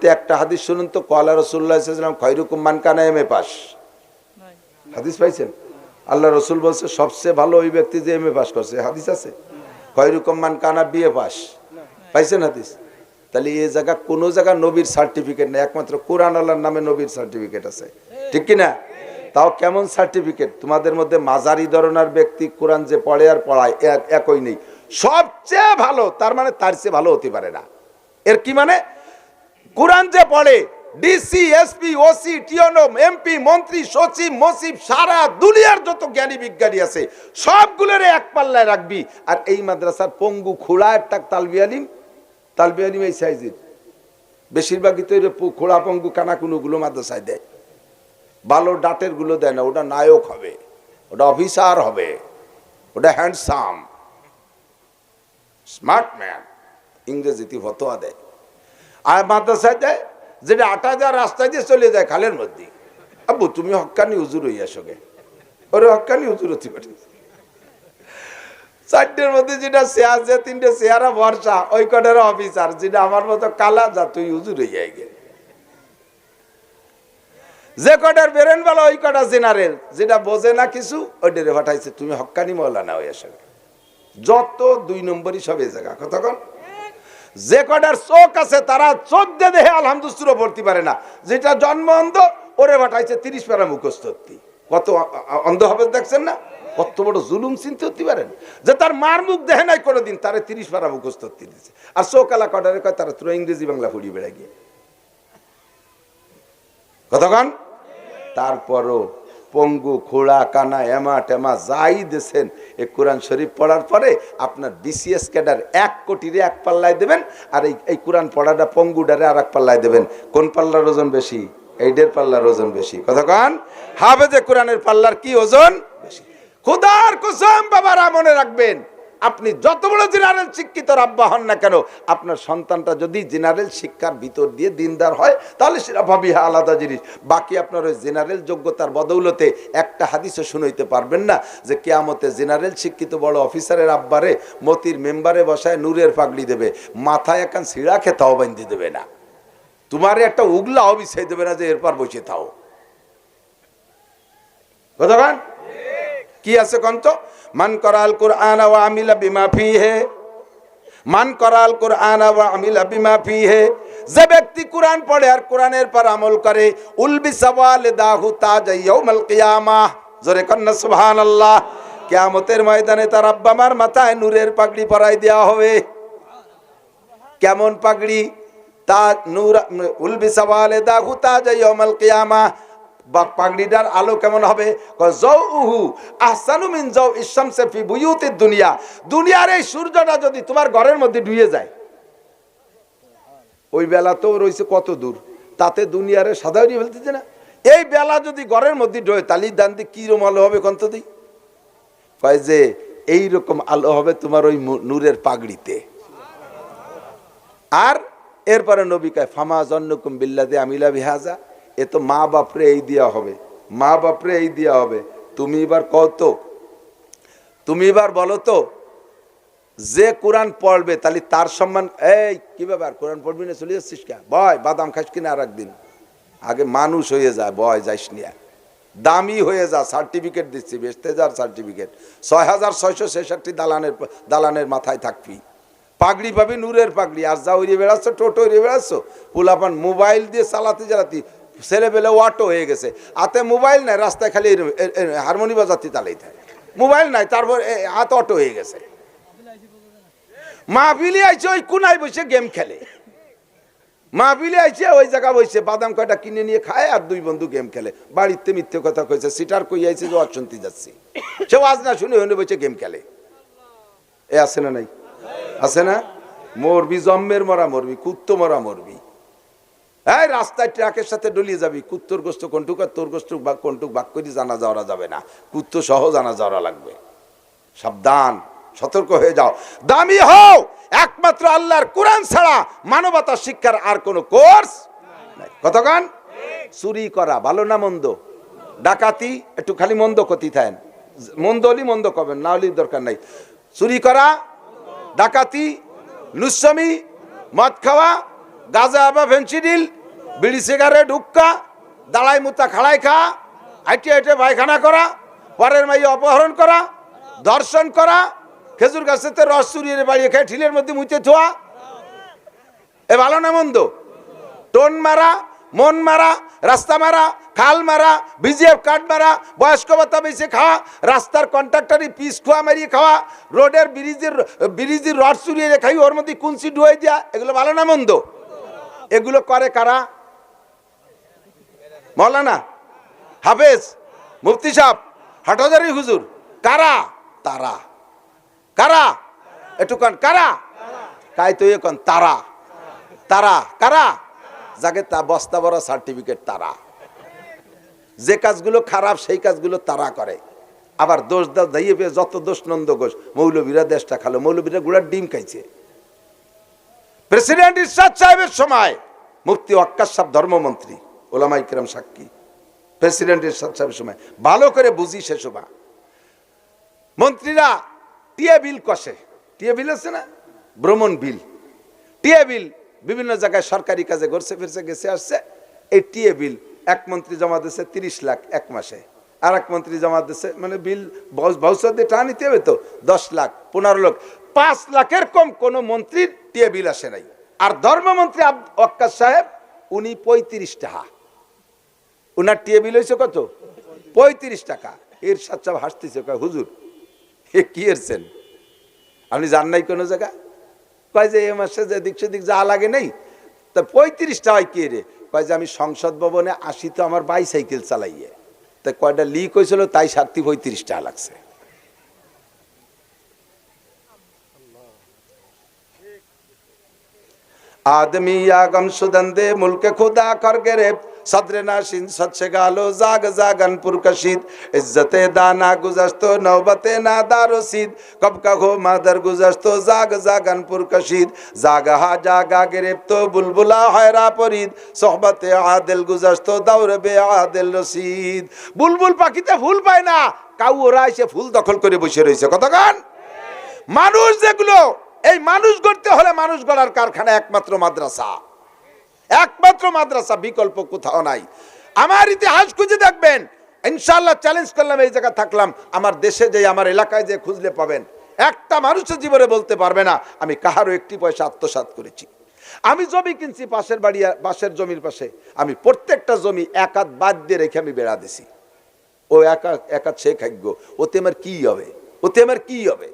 মধ্যে একটা হাদিস শুনুন তো, কওয়ালা রাসূলুল্লাহ সাল্লাল্লাহু আলাইহি ওয়াসাল্লাম খায়রুকুম মান কানা এমএ পাস। হাদিস পাইছেন? আল্লাহ রসুল বলছে সবচেয়ে ভালো ওই ব্যক্তি যে এমএ পাস করছে। হাদিস আছে? খায়রুকুম মান কানা বিএ পাস। পাইছেন হাদিস? তাহলে এই জায়গা কোন জায়গা নবীর সার্টিফিকেট নেই, একমাত্র কোরআন আল্লাহর নামে নবীর সার্টিফিকেট আছে, ঠিক কি না? তাও কেমন সার্টিফিকেট? তোমাদের মধ্যে মাঝারি ধরনের ব্যক্তি কোরআন যে পড়ে আর পড়ায় একই নেই। সবচেয়ে ভালো তার মানে তার চেয়ে ভালো হতে পারে না। এর কি মানে? কোরআন যে পড়ে ডিসি, এসপি, ওসি, টিওনম, এমপি, মন্ত্রী, সচিব, মসিব, সারা দুনিয়ার যত জ্ঞানী বিজ্ঞানী আছে সবগুলোর এক পাল্লায় রাখবি। আর এই মাদ্রাসার পঙ্গু খোড়া একটা তালবি আলিম এই সাইজের, বেশিরভাগই তো খোড়া পঙ্গু কানাকুনুগুলো মাদ্রাসায় দেয়, ভালো ডাটের গুলো দেয় না। ওটা নায়ক হবে, ওটা অফিসার হবে, ওটা হ্যান্ডসাম স্মার্ট ম্যান, ইংরেজিতে ফতোয়া দেয়। আর মাদ্রাসায় দেয় যেটা ৮,০০০ রাস্তায় দিয়ে চলে যায় খালের মধ্যে। আব্বু তুমি হক্কানি হুজুর হইয়া সঙ্গে, ওরে হক্কানি হুজুর হতে পারে। ৪টের মধ্যে যেটা শেয়ার, যে ৩টে শেয়ারা ভরসা, ওই কটার অফিসার। যেটা আমার মতো কালা, যা তুই হুজুর হইয়া গে। যে কটার বেরেন বলো ওই কটা জেনারেল, যেটা বোঝে না কিছু ওইটারে পাঠাইছে তুমি হক্কানি মৌলানা হইয়া সঙ্গে। যত ২ নম্বরই সব এই জায়গা। কতক্ষণ যে কটার চোখ আছে তারা চোখ দিয়ে দেখে আলহামদুলিল্লাহ পড়তে পারে না। যেটা জন্ম অন্ধ ওরে পাঠাইছে ৩০ পারা মুখস্থ। কত অন্ধ হবে দেখছেন না? কত বড় জুলুম চিনতে হতে পারেন, যে তার মার মুখ দেখে নাই কোনোদিন, তারে 30 পারা মুখস্থ দিচ্ছে। আর চোখালা কটারে কয় তারা তোরা ইংরেজি বাংলা পড়িয়ে বেড়া গিয়ে। কতক্ষণ? তারপরও পঙ্গু খোড়া কানা এমা টেমা যাই দিয়েছেন, এই কোরআন শরীফ পড়ার পরে আপনার বিসিএস ক্যাডার 1 কোটিরে 1 পাল্লায় দেবেন, আর এই কোরআন পড়াটা পঙ্গুডারে আর 1 পাল্লায় দেবেন। কোন পাল্লার ওজন বেশি? এইডের পাল্লার ওজন বেশি। কতক্ষণ? হাফেজে কোরআনের পাল্লার কি ওজন বেশি? খোদার কসম বাবারা মনে রাখবেন, আপনি যত বড় জেনারেল শিক্ষিত আব্বা হন না কেন, আপনার সন্তানটা যদি জেনারেল শিক্ষার ভিতর দিয়ে দিনদার হয় তাহলে সেটা ভাবিহা আলাদা জিনিস। বাকি আপনার ওই জেনারেল যোগ্যতার বদৌলতে একটা হাদিসও শুনাইতে পারবেন না যে কিয়ামতে জেনারেল শিক্ষিত বড় অফিসারের আব্বারে মতির মেম্বারে বসায় নূরের পাগড়ি দেবে, মাথায় একান সিঁড়া খেতাও বাঁধি দেবে না, তোমার একটা উগলাও বিছাই দেবে না যে এরপর বসে থাও। কতক্ষণ? কি আছে কন্ত? মান করাল কুরআন ওয়া আমিলা বিমা ফিহি, মান করাল কুরআন ওয়া আমিলা বিমা ফিহি, যে ব্যক্তি কুরআন পড়ে আর কোরআনের পর আমল করে, উলবিসা ওয়ালিদাহু তাজ ইয়াউমাল কিয়ামাহ, জোরে কন্না সুবহানাল্লাহ। কিয়ামতের ময়দানে তার আব্বা মার মাথায় নূরের পাগড়ি পরাই দেওয়া হবে। কেমন পাগড়ি? তা নূর, উলবিসা ওয়ালিদাহু তাজ ইয়াউমাল কিয়ামাহ, পাগড়িটার আলো কেমন হবে? দুনিয়ার এই সূর্যটা যদি তোমার ঘরের মধ্যে ডুবে যায়, ওই বেলা তো রয়েছে কত দূর, তাতে দুনিয়ারে সাদা উড়িয়ে ফেলতেছে না। এই বেলা যদি ঘরের মধ্যে ডোয় তালি দান দিয়ে কিরকম আলো হবে কন্ত দি? কয় যে এইরকম আলো হবে তোমার ওই নূরের পাগড়িতে। আর এরপরে নবী কয় ফামা জন্নকুম বিল্লাযী আমিলা বিহাজা, এ তো মা বাপরে এই দেওয়া হবে, মা বাপরে এই দেওয়া হবে। তুমি এবার কত, তুমি এবার বলো তো, যে কোরআন পড়বে তাহলে তার সম্মান। এই কি ব্যাপার, কোরআন পড়বি না চলে যাচ্ছিস কে? বয়, বাদাম খাস কিনা আর একদিন, আগে মানুষ হয়ে যায়, বয় যাইস নিয়ে, দামি হয়ে যা, সার্টিফিকেট দিচ্ছি, বেচতে যার সার্টিফিকেট 6666 দালানের মাথায় থাকবি, পাগড়ি পাবি নূরের পাগড়ি। আর যা উড়িয়ে বেড়াচ্ছ, টোটো উড়িয়ে বেড়াচ্ছ, পোলাপান মোবাইল দিয়ে চালাতে ছেলে পেলে অটো হয়ে গেছে, হাতে মোবাইল নাই, রাস্তায় খালি হারমোনি বাজাতে চালাই থাকে, মোবাইল নাই, তারপর হাত অটো হয়ে গেছে। মাহফিলে আইছে ওই কোনায় বসে গেম খেলে, মাহফিলে আইছে ওই জায়গা বসে বাদাম কয়টা কিনে নিয়ে খায় আর 2 বন্ধু গেম খেলে। বাড়িতে মিথ্যে কথা কইছে, সিটার কই আইছে যে অশুনতে যাচ্ছি, সে আজ না শুনে হনে বসে গেম খেলে। এ আছে না নাই? আছে না? মরবি, জম্মের মরা মরবি, কুত্তো মরা মরবি। এই রাস্তায় ট্রাকের সাথে ডলিয়ে যাবি, কুত্তর গোস্ত কোনটুক আর তোর গোস্ত কোনটুক ভাগ করে জানা যাওয়া যাবে না, কুত্তো সহ জানা যাওয়া লাগবে। সাবধান, সতর্ক হয়ে যাও, দামি হও। একমাত্র আল্লাহর কোরআন ছাড়া মানবতা শিক্ষার আর কোনো কোর্স নাই। কতক্ষণ? চুরি করা ভালো না মন্দ? ডাকাতি একটু খালি মন্দ ক্ষতি থাকেন, মন্দ হলি মন্দ করবেন, না হলি দরকার নাই। চুরি করা, ডাকাতি, লুচ্ছামি, মদ খাওয়া, গাঁজা বা ফেন্সিডিল, বিড়ি সিগারেট, হুক্কা, দাঁড়াই মুতা খাড়াই খা, হাইটে হাইটে পায়খানা করা, পরের মাইয়ে অপহরণ করা, ধর্ষণ করা, খেজুর গাছেতে রস চুরিয়ে বাড়িয়ে খেয়ে ঠিলের মধ্যে মুইতে থোয়া, এ ভালো না মন্দ? টোন মারা, মন মারা, রাস্তা মারা, খাল মারা, বিজিএফ কার্ড মারা, বয়স্ক ভাতা বেশি খাওয়া, রাস্তার কন্ট্রাক্টারি পিস খোয়া মারিয়ে খাওয়া, রোডের ব্রিজের রড চুরিয়ে খাই, ওর মধ্যে কুঞ্চি ডুয়ে দেওয়া, এগুলো ভালো না মন্দ? এগুলো করে কারা? মৌলানা, হাফেজ, মুফতি সাহেব, হাটহাজারী হুজুর, কারা? তারা। কারা? একটু কন কারা? কাই তো এখন তারা। তারা কারা? যাকে তা বস্তা বড় সার্টিফিকেট তারা। যে কাজগুলো খারাপ সেই কাজগুলো তারা করে। আবার দোষ দাইয়ে পেয়ে যত দোষ নন্দ ঘোষ, মৌলবীরা দেশটা খালো, মৌলবীরা গুড়ার ডিম খাইছে। প্রেসিডেন্ট ইরশাদ সাহেবের সময় মুফতি ওয়াক্কাস সাহেব ধর্মমন্ত্রী, ওলামায়ে কেরাম সাক্ষী, প্রেসিডেন্ট ইরশাদ সাহেবের সময় ভালো করে বুঝি সে সময় মন্ত্রীরা টিএ বিল কষে। টিএ বিল আছে না, ভ্রমণ বিল, টিএ বিল বিভিন্ন জায়গায় সরকারি কাজে ঘুরছে ফিরছে গেছে আসছে। এই টিএ বিল এক মন্ত্রী জমা দিচ্ছে 30 লাখ এক মাসে, আর এক মন্ত্রী জমা দিচ্ছে, মানে বিল ভবিষ্যৎ দিয়ে টাকা নিতে হবে তো 10 লাখ 15 লাখ, 5 লাখের কম কোন মন্ত্রীর টিএ বিল আসে নাই। আর ধর্মমন্ত্রী ওয়াক্কাস সাহেব উনি 35 টাকা, উনার টিএ বিল হয়েছে কত? 35 টাকা। এর সাথে হাসতেছে, হুজুর এ কি এরছেন আপনি জান নাই কোনো জায়গা? কয় যে এ মাসে যে দিক সেদিক যা লাগে নেই, তা 35 টাকায় কে রে? কয় যে আমি সংসদ ভবনে আসি তো আমার বাইসাইকেল চালাইয়ে, তা কয়টা লিক হয়েছিল তাই 35 টাকা লাগছে। आदमी या गम सुदंदे मुल्क खुदा कर गिरफ्त सदर नाशिन सच्चे गालो जाग जागन पुरकशीद इज्जते दाना गुजस्तो नौबते नादार रसीद कब का हो मादर गुजस्तो जाग जागन पुरकशीद जागा जागा गिरफ्तो बुलबुला हैरा परीद सोहबते आदिल गुजस्तो दौर बे आदिल रसीद। बुलबुल पाखिते ফুল পায় না, কাউ ওরা এসে ফুল দখল করে বসে রয়েছে। কতক্ষণ মানুষ যেগুলো, এই মানুষ গড়তে হলে মানুষ গড়ার কারখানা একমাত্র মাদ্রাসা, একমাত্র মাদ্রাসা, বিকল্প কোথাও নাই। আমার ইতিহাস খুঁজে দেখবেন, ইনশাআল্লাহ চ্যালেঞ্জ করলাম, এই জায়গা থাকলাম, আমার দেশে যে আমার এলাকায় যে খুঁজলে পাবেন, একটা মানুষের জীবনে বলতে পারবে না আমি কাহারও একটি পয়সা আত্মসাৎ করেছি। আমি জমি কিনছি পাশের বাড়ি, পাশের জমির পাশে, আমি প্রত্যেকটা জমি এক হাত বাদ দিয়ে রেখে আমি বেড়া দিছি। ও এক হাত সে খাইগো, ওতে আমার কি হবে? ওতে আমার কি হবে?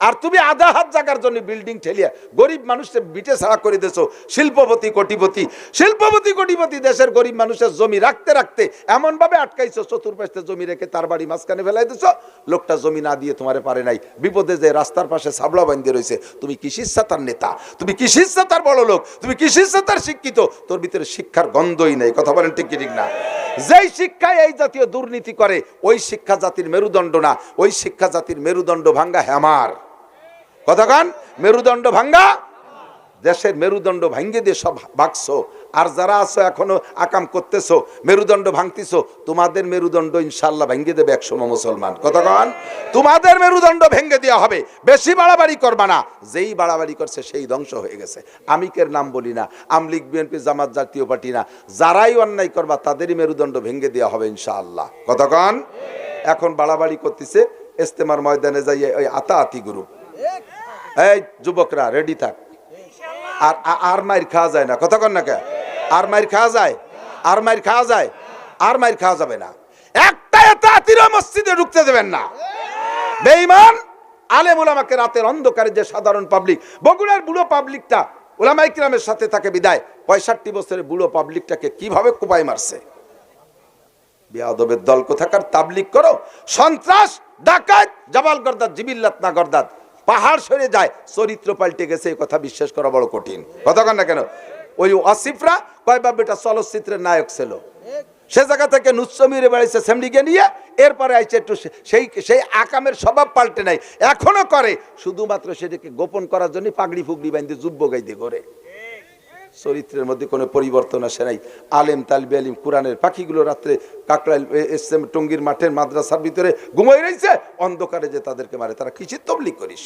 আর তুমি আধা হাত জায়গার জন্য বিল্ডিং ঠেলিয়া গরিব মানুষের বিটে ছাড়া করে দিয়েছো শিল্পপতি কোটিপতি। শিল্পপতি কোটিপতি দেশের গরিব মানুষের জমি রাখতে রাখতে এমন ভাবে আটকাইছো, চতুর্পাশে জমি রেখে তার বাড়ি মাঝখানে ফেলাই দিছো। লোকটা জমি না দিয়ে তোমারে পারে নাই, বিপদে যে রাস্তার পাশে সাবলা বাঁধিয়ে রয়েছে। তুমি কিসির সাতার নেতা, তুমি কিসির সাতার বড় লোক, তুমি কিসির সাতার শিক্ষিত, তোর ভিতরে শিক্ষার গন্ধই নেই। কথা বলেন ঠিক কি ঠিক না? যেই শিক্ষায় এই জাতীয় দুর্নীতি করে, ওই শিক্ষা জাতির মেরুদণ্ড না, ওই শিক্ষা জাতির মেরুদণ্ড ভাঙ্গা হ্যামার। কতক্ষণ মেরুদণ্ড ভাঙ্গা, দেশের মেরুদণ্ড ভাঙ্গে দিয়ে সব ভাগছো। আর যারা আছো এখনো আকাম করতেছো, মেরুদণ্ড ভাঙতেছো, তোমাদের মেরুদণ্ড ইনশাআল্লাহ ভেঙে দেবে একসময় মুসলমান। কতক্ষণ তোমাদের মেরুদণ্ড ভেঙে দেওয়া হবে। বেশি বাড়াবাড়ি করবা না, যেই বাড়াবাড়ি করছে সেই ধ্বংস হয়ে গেছে। আমিকের নাম বলি না, আমলিগ বিএনপি জামাত জাতীয় পার্টি না, যারাই অন্যায় করবা তাদেরই মেরুদণ্ড ভেঙে দেওয়া হবে ইনশাআল্লাহ। কতক্ষণ এখন বাড়াবাড়ি করতেছে, ইস্তেমার ময়দানে যাইয়ে ওই আতাআতি গ্রুপ, এই যুবকরা রেডি থাক। আর আর মাইর খাওয়া যায় না। কতক্ষণ না কে আর মাইর খাওয়া যায়? আর মাইর খাওয়া যায়? আর মাইর খাওয়া যাবে না। একটা আতাআতিরা মসজিদে ঢুকতে দেবেন না। বেঈমান আলেম ওলামাকে রাতের অন্ধকারে যে সাধারণ পাবলিক, বগুড়ার বুড়ো পাবলিকটা ওলামায়ে কিরামের সাথে থাকে বিদায়, 65 বছরের বুড়ো পাবলিকটাকে কিভাবে কোপায় মারছে। বেয়াদবের দল কোথাকার, তাবলিগ করো, সন্ত্রাস ডাকাত জাবাল গর্দাত জিবিল্লাত না গর্দাত, পাহাড় সরে যায়, চরিত্র পাল্টে গেছে, এই কথা বিশ্বাস করা বড় কঠিন। কতক্ষণ না কেন ওই আসিফরা কয় বাপ বেটা চলচ্চিত্রের নায়ক ছিল, সে জায়গা থেকে নুচ্ছমিরে বেড়াইছে সেমডিকে নিয়ে, এরপরে আইছে একটু সেই আকামের স্বভাব পাল্টে নাই, এখনো করে, শুধুমাত্র সেটাকে গোপন করার জন্য পাগড়ি ফুগড়ি বাঁধে যুব্য গাইতে করে। চরিত্রের মধ্যে কোনো পরিবর্তন আসে নাই। আলেম তালবে আলিম কোরআনের পাখিগুলো রাত্রে কাকড়াইল টঙ্গীর মাঠের মাদ্রাসার ভিতরে ঘুমাই রয়েছে, অন্ধকারে যে তাদেরকে মারে, তারা কিসের তবলিগ করিস?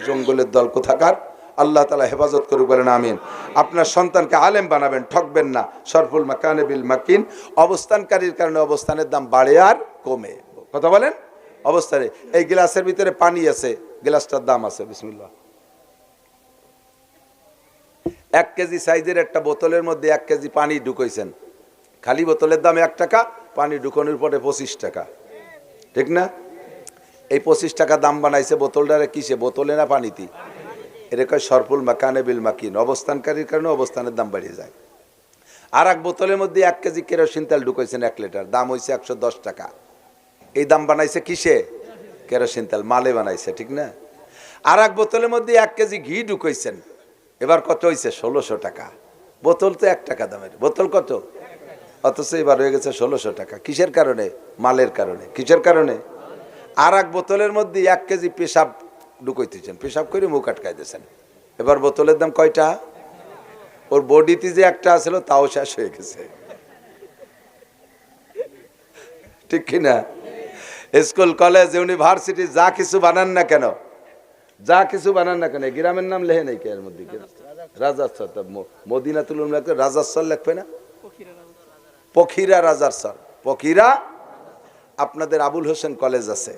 জঙ্গলের দল কোথাকার। আল্লাহ তাআলা হেফাজত করুক, বলেন আমিন। আপনার সন্তানকে আলেম বানাবেন, ঠকবেন না। সরফুল মাকানে বিল মাকিন, অবস্থানকারীর কারণে অবস্থানের দাম বাড়ে আর কমে। কথা বলেন। অবস্থানে এই গ্লাসের ভিতরে পানি আছে, গ্লাসটার দাম আছে, বিসমিল্লাহ। 1 কেজি সাইজের একটা বোতলের মধ্যে 1 কেজি পানি ঢুকাইছেন, খালি বোতলের দাম 1 টাকা, পানি ঢুকানোর পরে 25 টাকা, ঠিক না? এই 25 টাকা দাম বানাইছে বোতলটারে কিসে? বোতলে না পানিতে? এটা কয় সরফুল মাকানে বিল মাকিন, অবস্থানকারীর কারণে অবস্থানের দাম বেড়ে যায়। আর এক বোতলের মধ্যে 1 কেজি কেরোসিন তেল ঢুকাইছেন 1 লিটার, দাম হয়েছে 110 টাকা। এই দাম বানাইছে কিসে? কেরোসিন তেল, মালে বানাইছে, ঠিক না? আর এক বোতলের মধ্যে 1 কেজি ঘি ঢুকাইছেন, এবার কত হয়েছে? 1600 টাকা। বোতল তো 1 টাকা দামের, বোতল কত? অথচ এবার হয়ে গেছে 1600 টাকা। কিসের কারণে? মালের কারণে। কিসের কারণে? আর এক বোতলের মধ্যে 1 কেজি পেশাব ঢুকাইতেছেন, পেশাব করে মুখ আটকাই দিয়েছেন, এবার বোতলের দাম কয়টা? ওর বডিতে যে একটা আছিল তাও শেষ হয়ে গেছে, ঠিক কিনা? স্কুল, কলেজ, ইউনিভার্সিটি যা কিছু বানান না কেন, যা কিছু বানান না কেন, গ্রামের নাম লেখে নাই কে এর মধ্যে? রাজারসর, মদিনাতুল উলুম রাজারসর লেখবে না? পখিরা রাজারসর, পখিরা। আপনাদের আবুল হোসেন কলেজ আছে,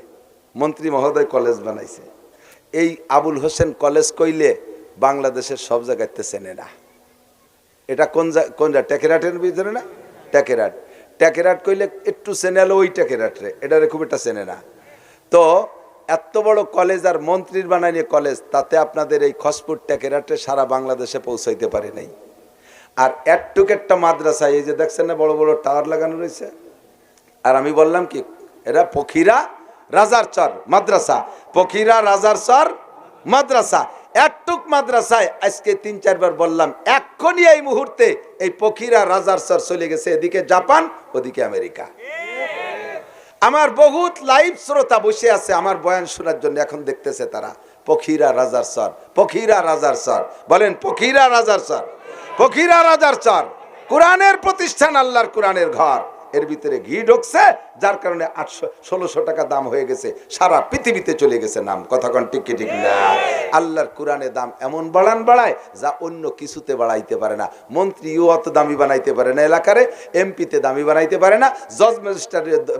মন্ত্রী মহোদয় কলেজ বানাইছে। এই আবুল হোসেন কলেজ কইলে বাংলাদেশের সব জায়গাতে চেনে না। এটা কোন টেকেরাটের ভিতরে না? টেকেরাট। টেকেরাট কইলে একটু চেনে হলো ওই টেকেরাট রে, এটারে খুব একটা চেনে না। তো এত বড় কলেজ আর মন্ত্রীর বানাইনি কলেজ, তাতে আপনাদের এই খসপুর টেকেরাটে সারা বাংলাদেশে পৌঁছাইতে পারে নাই। আর একটুক একটা মাদ্রাসা, এই যে দেখছেন না বড় বড় টাওয়ার লাগানো রয়েছে, আর আমি বললাম কি এরা পখিরা রাজারচর মাদ্রাসা, পখিরা রাজারচর মাদ্রাসা। একটুক মাদ্রাসায় আজকে 3-4 বার বললাম, এক্ষুনি এই মুহূর্তে এই পখিরা রাজারচর চলে গেছে এদিকে জাপান, ওদিকে আমেরিকা। আমার বহুত লাইভ শ্রোতা বসে আছে আমার বয়ান শোনার জন্য, এখন দেখতেছে তারা পখিরা রাজারচর, পখিরা রাজারচর। বলেন পখিরা রাজারচর, পখিরা রাজারচর। কোরআনের প্রতিষ্ঠান, আল্লাহর কোরআনের ঘর, এর ভিতরে ঘি ঢুকছে, যার কারণে 1600 টাকা দাম হয়ে গেছে, সারা পৃথিবীতে চলে গেছে নাম। কথা কোন ঠিক কি ঠিক না? আল্লাহর কোরআনে দাম এমন বাড়ায় যা অন্য কিছুতে বাড়াইতে পারে না। মন্ত্রীও অত দামি বানাইতে পারে না, এলাকারে এমপিতে দামি বানাইতে পারে না, জজ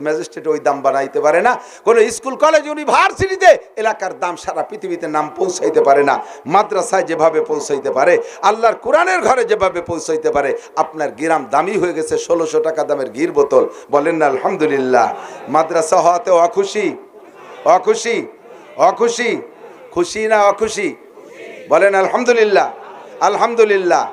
ম্যাজিস্ট্রেট ওই দাম বানাইতে পারে না, কোনো স্কুল কলেজ ইউনিভার্সিটিতে এলাকার দাম সারা পৃথিবীতে নাম পৌঁছাইতে পারে না। মাদ্রাসায় যেভাবে পৌঁছাইতে পারে, আল্লাহর কোরআনের ঘরে যেভাবে পৌঁছাইতে পারে, আপনার গ্রাম দামি হয়ে গেছে 1600 টাকা দামের ঘির বোতল। বলেন না আলহামদুলিল্লাহ। মাদ্রাসা হওয়াতে অখুশি, অখুশি, অখুশি, খুশি না অখুশি? বলেন আলহামদুলিল্লাহ, আলহামদুলিল্লাহ।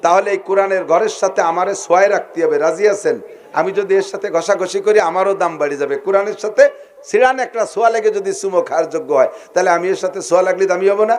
তাহলে এই কোরআনের ঘরের সাথে আমারে সোয়াই রাখতে হবে, রাজি আছেন? আমি যদি এর সাথে ঘষাঘষি করি আমারও দাম বাড়ি যাবে। কোরআনের সাথে সিরান একটা সোয়া লেগে যদি চুমো খাওয়ার যোগ্য হয়, তাহলে আমি এর সাথে সোয়া লাগলে দামি হবো না?